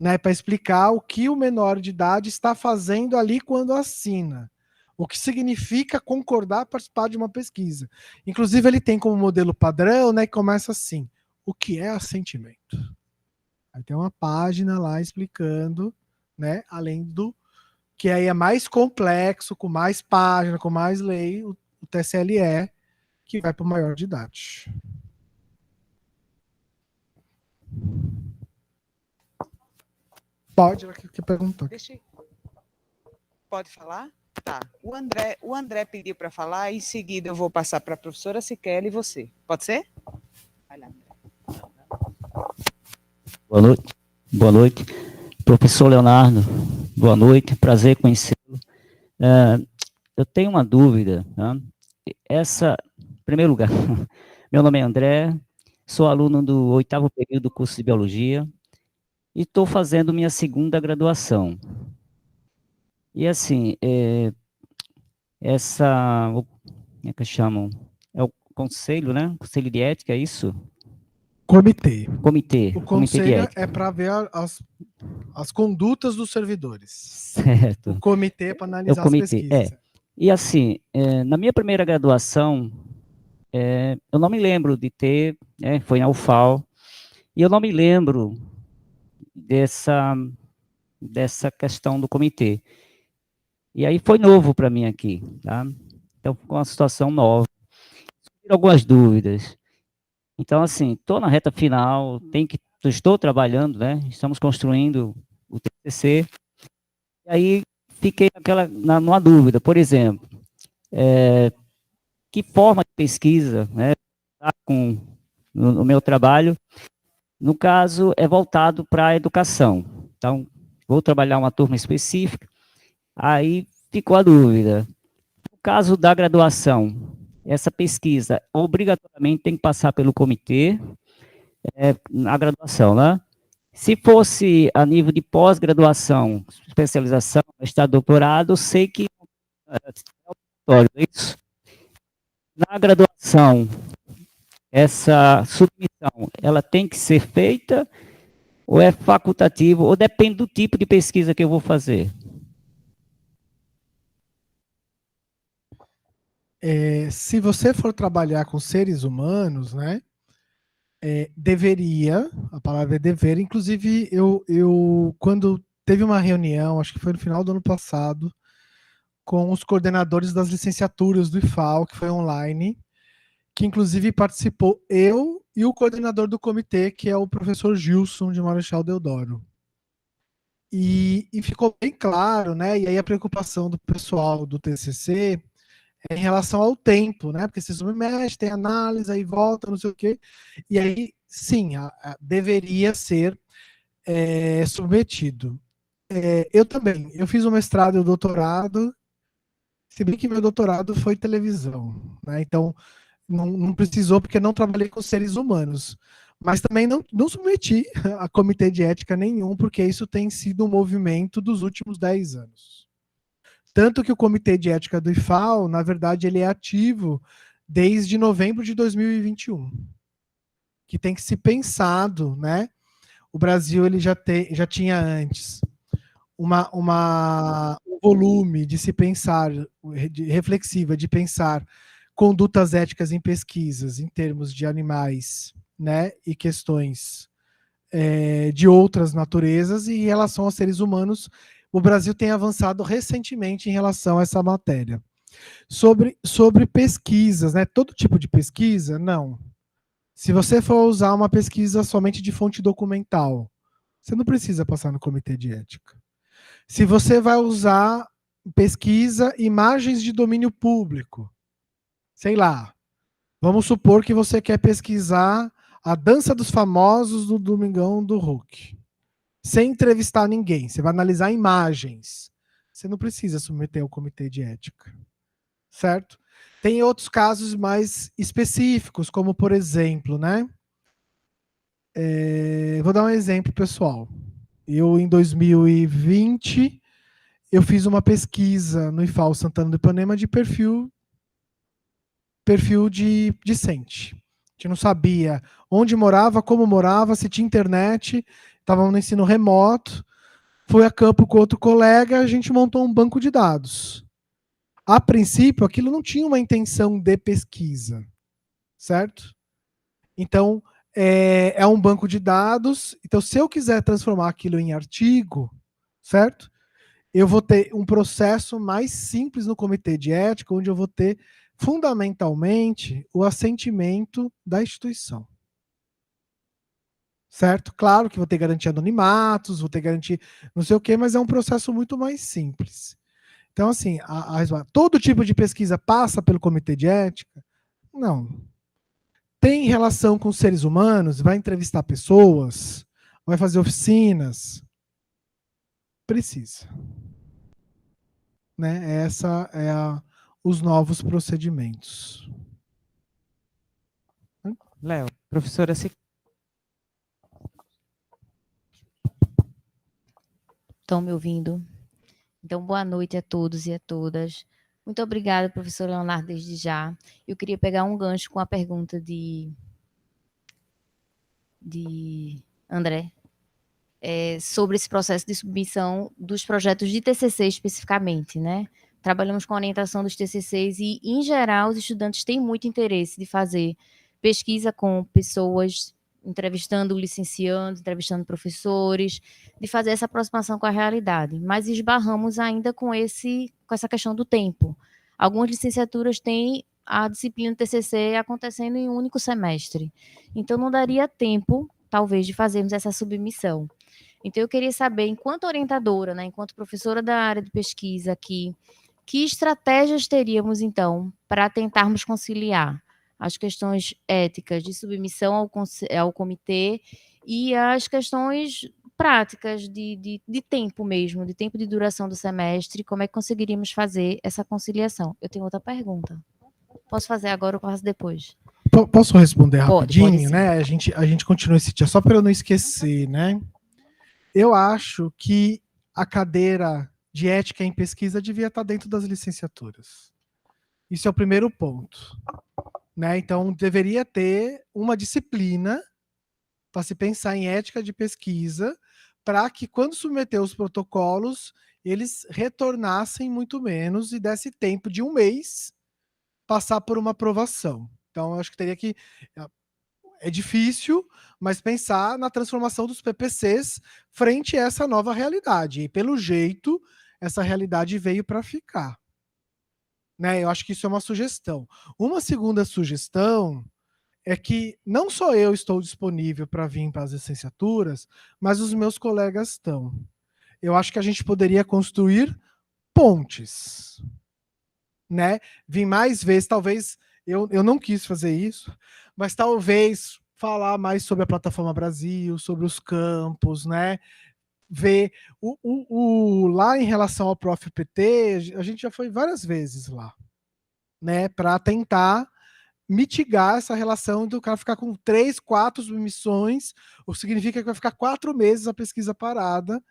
Né, para explicar o que o menor de idade está fazendo ali quando assina. O que significa concordar participar de uma pesquisa. Inclusive, ele tem como modelo padrão, né, que começa assim: o que é assentimento? Aí tem uma página lá explicando, né, além do que aí é mais complexo, com mais página, com mais lei, o TSLE, que vai para o maior de idade. Pode, ela que perguntou. Pode falar? Tá. O André pediu para falar, em seguida eu vou passar para a professora Siquela e você. Pode ser? Vai lá, André. Boa noite. Boa noite. Professor Leonardo, boa noite, prazer conhecê-lo. Eu tenho uma dúvida. Né? Em primeiro lugar, meu nome é André, sou aluno do 8º período do curso de Biologia e estou fazendo minha segunda graduação. E assim, como é que chamam? É o conselho, né? Conselho de ética, é isso? Comitê. Comitê. O Comitê de conselho ética. é para ver as condutas dos servidores. Certo. O comitê é para analisar as pesquisas. E assim, na minha primeira graduação, eu não me lembro de ter, foi na UFAL, e eu não me lembro dessa questão do comitê. E aí foi novo para mim aqui, tá? Então ficou uma situação nova. Algumas dúvidas. Então, assim, estou na reta final, estou trabalhando, né? Estamos construindo o TCC. E aí fiquei numa dúvida, por exemplo, que forma de pesquisa, né? No meu trabalho, no caso, é voltado para a educação. Então, vou trabalhar uma turma específica, aí ficou a dúvida. No caso da graduação, essa pesquisa obrigatoriamente tem que passar pelo comitê, na graduação, né? Se fosse a nível de pós-graduação, especialização, mestrado, doutorado, eu sei que é obrigatório, é isso. Na graduação, essa submissão, ela tem que ser feita ou é facultativo, ou depende do tipo de pesquisa que eu vou fazer? Se você for trabalhar com seres humanos, né, deveria, a palavra é dever, inclusive eu quando teve uma reunião, acho que foi no final do ano passado, com os coordenadores das licenciaturas do IFAL, que foi online, que inclusive participou eu e o coordenador do comitê, que é o professor Gilson de Marechal Deodoro. E ficou bem claro, né? E aí a preocupação do pessoal do TCC em relação ao tempo, né? Porque se submete, tem análise, aí volta, não sei o quê. E aí, sim, deveria ser submetido. Eu também. Eu fiz um mestrado e um doutorado, se bem que meu doutorado foi televisão, né? Então, não precisou, porque não trabalhei com seres humanos. Mas também não submeti a comitê de ética nenhum, porque isso tem sido um movimento dos últimos 10 anos. Tanto que o comitê de ética do IFAL, na verdade, ele é ativo desde novembro de 2021, que tem que ser pensado, né? O Brasil ele já tinha antes um volume de se pensar, reflexiva, de pensar condutas éticas em pesquisas, em termos de animais, né, e questões de outras naturezas, e em relação aos seres humanos, o Brasil tem avançado recentemente em relação a essa matéria. Sobre pesquisas, né, todo tipo de pesquisa, não. Se você for usar uma pesquisa somente de fonte documental, você não precisa passar no comitê de ética. Se você vai usar pesquisa, imagens de domínio público, sei lá, vamos supor que você quer pesquisar a dança dos famosos do Domingão do Hulk, sem entrevistar ninguém, você vai analisar imagens. Você não precisa submeter ao comitê de ética, certo? Tem outros casos mais específicos, como por exemplo, né? Vou dar um exemplo pessoal. Eu, em 2020, eu fiz uma pesquisa no IFAL Santana do Ipanema de perfil de discente. A gente não sabia onde morava, como morava, se tinha internet, estávamos no ensino remoto, fui a campo com outro colega, a gente montou um banco de dados. A princípio, aquilo não tinha uma intenção de pesquisa, certo? Então, é um banco de dados, então se eu quiser transformar aquilo em artigo, certo? Eu vou ter um processo mais simples no comitê de ética, onde eu vou ter, fundamentalmente, o assentimento da instituição. Certo? Claro que vou ter garantia anonimatos, vou ter garantia não sei o quê, mas é um processo muito mais simples. Então, assim, todo tipo de pesquisa passa pelo comitê de ética? Não. Tem relação com seres humanos? Vai entrevistar pessoas? Vai fazer oficinas? Precisa. Né? Essa é os novos procedimentos. Léo, professora, se Estão me ouvindo? Então, boa noite a todos e a todas. Muito obrigada, professor Leonardo, desde já. Eu queria pegar um gancho com a pergunta de André, sobre esse processo de submissão dos projetos de TCC especificamente, né? Trabalhamos com a orientação dos TCCs e, em geral, os estudantes têm muito interesse de fazer pesquisa com pessoas, entrevistando licenciandos, entrevistando professores, de fazer essa aproximação com a realidade, mas esbarramos ainda com essa questão do tempo. Algumas licenciaturas têm a disciplina do TCC acontecendo em um único semestre, então não daria tempo, talvez, de fazermos essa submissão. Então, eu queria saber, enquanto orientadora, né, enquanto professora da área de pesquisa aqui, que estratégias teríamos, então, para tentarmos conciliar as questões éticas de submissão ao comitê e as questões práticas de tempo mesmo, de tempo de duração do semestre, como é que conseguiríamos fazer essa conciliação? Eu tenho outra pergunta. Posso fazer agora ou faço depois? Posso responder rapidinho, pode né? A gente continua esse dia, só para eu não esquecer, né? Eu acho que a cadeira de ética em pesquisa devia estar dentro das licenciaturas. Isso é o primeiro ponto. Né? Então, deveria ter uma disciplina para se pensar em ética de pesquisa, para que, quando submeter os protocolos, eles retornassem muito menos e desse tempo de um mês passar por uma aprovação. Então, eu acho que teria que... É difícil, mas pensar na transformação dos PPCs frente a essa nova realidade. E, pelo jeito, essa realidade veio para ficar. Né? Eu acho que isso é uma sugestão. Uma segunda sugestão é que não só eu estou disponível para vir para as licenciaturas, mas os meus colegas estão. Eu acho que a gente poderia construir pontes. né? Vim mais vezes, talvez eu não quis fazer isso, mas talvez falar mais sobre a Plataforma Brasil, sobre os campos, né? Ver lá em relação ao Prof. PT, a gente já foi várias vezes lá, né? Para tentar mitigar essa relação do cara ficar com 3, 4 submissões, o que significa que vai ficar 4 meses a pesquisa parada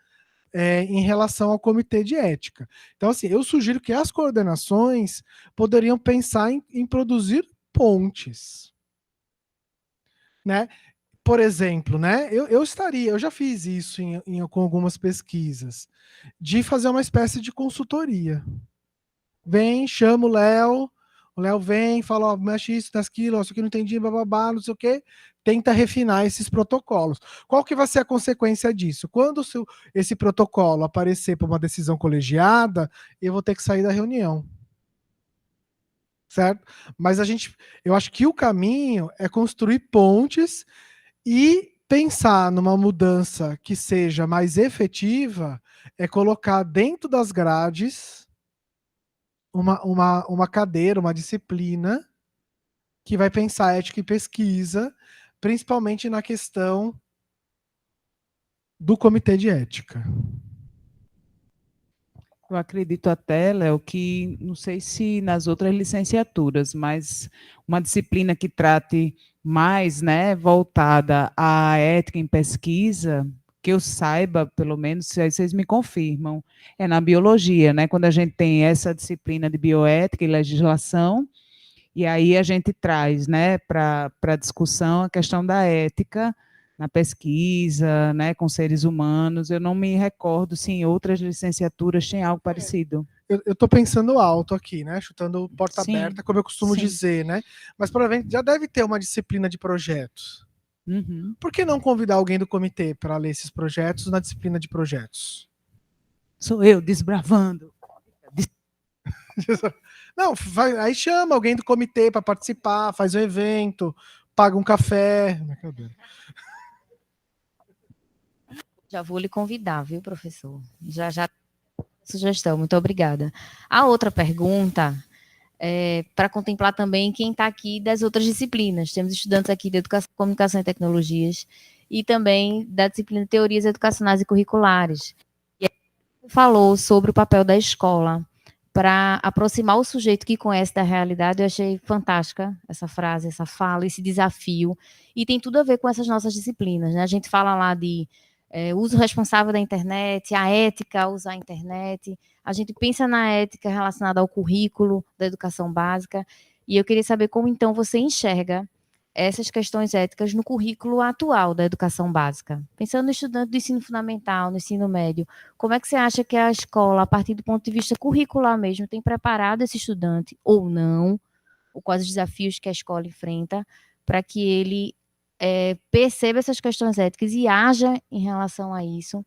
em relação ao comitê de ética. Então, assim, eu sugiro que as coordenações poderiam pensar em produzir pontes, né? Por exemplo, né? Eu já fiz isso com algumas pesquisas, de fazer uma espécie de consultoria. Vem, chama o Léo vem, fala, ó, mexe isso, daquilo, ó, isso aqui não entendi, bababá, não sei o quê, tenta refinar esses protocolos. Qual que vai ser a consequência disso? Quando esse protocolo aparecer para uma decisão colegiada, eu vou ter que sair da reunião. Certo? Mas eu acho que o caminho é construir pontes e pensar numa mudança que seja mais efetiva, é colocar dentro das grades uma cadeira, uma disciplina que vai pensar ética e pesquisa, principalmente na questão do comitê de ética. Eu acredito até, Léo, que não sei se nas outras licenciaturas, mas uma disciplina que trate mais, né, voltada à ética em pesquisa, que eu saiba, pelo menos, se aí vocês me confirmam, é na biologia, né? Quando a gente tem essa disciplina de bioética e legislação, e aí a gente traz, né, para a discussão a questão da ética na pesquisa, né, com seres humanos. Eu não me recordo se em outras licenciaturas tem algo parecido. Eu estou pensando alto aqui, né? Chutando porta Sim, aberta, como eu costumo sim. dizer, né? Mas provavelmente já deve ter uma disciplina de projetos. Uhum. Por que não convidar alguém do comitê para ler esses projetos na disciplina de projetos? Sou eu desbravando. Não, aí chama alguém do comitê para participar, faz um evento, paga um café. Já vou lhe convidar, viu, professor? Já sugestão, muito obrigada. A outra pergunta é para contemplar também quem está aqui das outras disciplinas. Temos estudantes aqui de Educação, Comunicação e Tecnologias e também da disciplina de Teorias Educacionais e Curriculares. E falou sobre o papel da escola para aproximar o sujeito que conhece da realidade. Eu achei fantástica essa frase, essa fala, esse desafio, e tem tudo a ver com essas nossas disciplinas, né? A gente fala lá de uso responsável da internet, a ética ao usar a internet, a gente pensa na ética relacionada ao currículo da educação básica, e eu queria saber como, então, você enxerga essas questões éticas no currículo atual da educação básica. Pensando no estudante do ensino fundamental, no ensino médio, como é que você acha que a escola, a partir do ponto de vista curricular mesmo, tem preparado esse estudante, ou não, ou quais os desafios que a escola enfrenta, para que ele perceba essas questões éticas e haja em relação a isso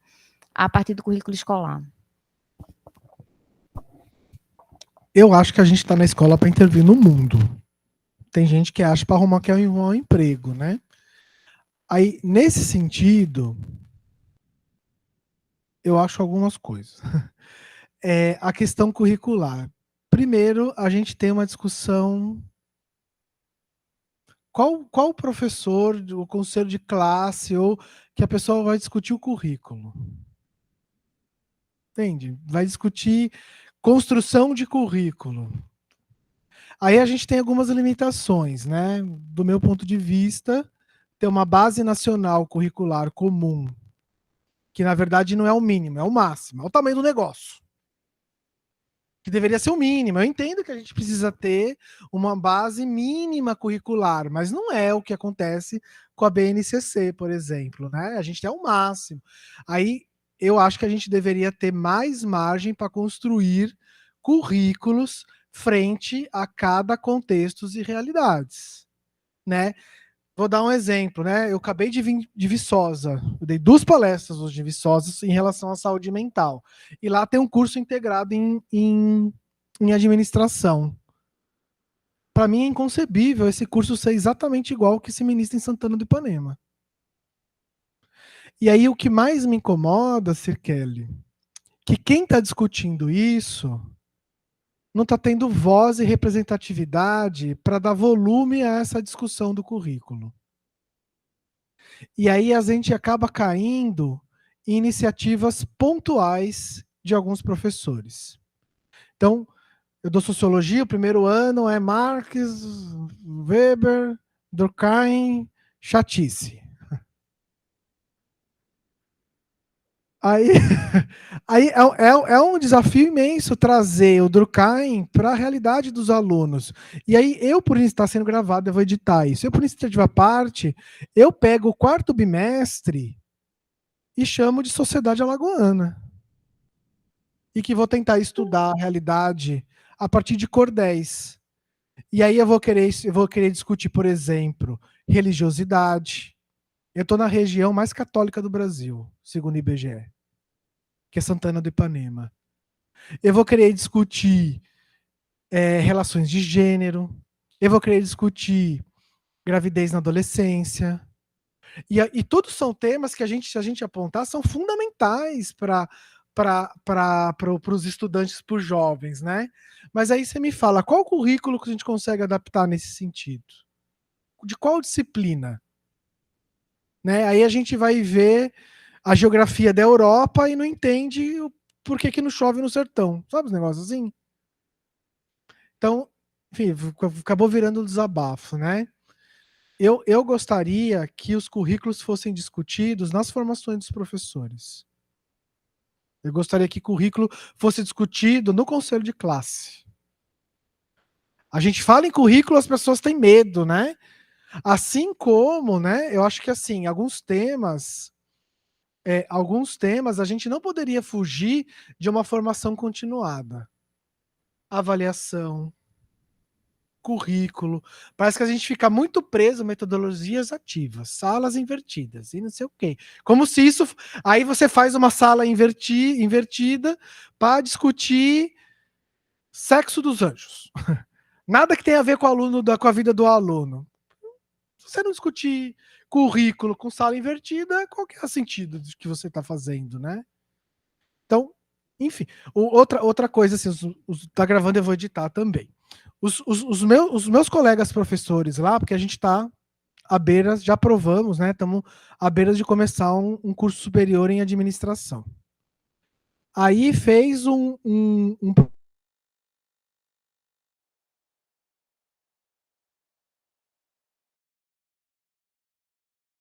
a partir do currículo escolar? Eu acho que a gente está na escola para intervir no mundo. Tem gente que acha para arrumar que é um emprego, né? Aí, nesse sentido, eu acho algumas coisas. A questão curricular. Primeiro, a gente tem uma discussão. Qual professor, o conselho de classe, ou que a pessoa vai discutir o currículo? Entende? Vai discutir construção de currículo. Aí a gente tem algumas limitações, né? Do meu ponto de vista, ter uma base nacional curricular comum, que na verdade não é o mínimo, é o máximo, é o tamanho do negócio. Que deveria ser o mínimo. Eu entendo que a gente precisa ter uma base mínima curricular, mas não é o que acontece com a BNCC, por exemplo, né? A gente tem o máximo. Aí eu acho que a gente deveria ter mais margem para construir currículos frente a cada contexto e realidades, né? Vou dar um exemplo, né? Eu acabei de vir de Viçosa. Eu dei 2 palestras hoje de Viçosa em relação à saúde mental. E lá tem um curso integrado em administração. Para mim é inconcebível esse curso ser exatamente igual ao que se ministra em Santana do Ipanema. E aí o que mais me incomoda, Sir Kelly, que quem está discutindo isso não está tendo voz e representatividade para dar volume a essa discussão do currículo. E aí a gente acaba caindo em iniciativas pontuais de alguns professores. Então, eu dou sociologia, o primeiro ano é Marx, Weber, Durkheim, chatice. Aí é um desafio imenso trazer o Durkheim para a realidade dos alunos. E aí eu, por isso está sendo gravado, eu vou editar isso. Eu, por iniciativa à parte, eu pego o 4º bimestre e chamo de Sociedade Alagoana. E que vou tentar estudar a realidade a partir de cordéis. E aí eu vou querer discutir, por exemplo, religiosidade. Eu estou na região mais católica do Brasil, segundo o IBGE, que é Santana do Ipanema. Eu vou querer discutir relações de gênero. Eu vou querer discutir gravidez na adolescência. E todos são temas que se a gente apontar, são fundamentais para os estudantes, para os jovens, né? Mas aí você me fala, qual currículo que a gente consegue adaptar nesse sentido? De qual disciplina? Né? Aí a gente vai ver a geografia da Europa e não entende por que não chove no sertão. Sabe os negócios assim? Então, enfim, acabou virando um desabafo, né? Eu gostaria que os currículos fossem discutidos nas formações dos professores. Eu gostaria que currículo fosse discutido no conselho de classe. A gente fala em currículo, as pessoas têm medo, né? Assim como, né, eu acho que assim, alguns temas a gente não poderia fugir de uma formação continuada. Avaliação, currículo. Parece que a gente fica muito preso a metodologias ativas, salas invertidas e não sei o quê. Como se isso... Aí você faz uma sala invertida para discutir sexo dos anjos. Nada que tenha a ver com o aluno, com a vida do aluno. Se você não discutir currículo com sala invertida, qual que é o sentido do que você está fazendo, né? Então, enfim. Outra coisa, assim, tá gravando, eu vou editar também. Os meus colegas professores lá, porque a gente está à beira, já aprovamos, né? Estamos à beira de começar um curso superior em administração. Aí fez um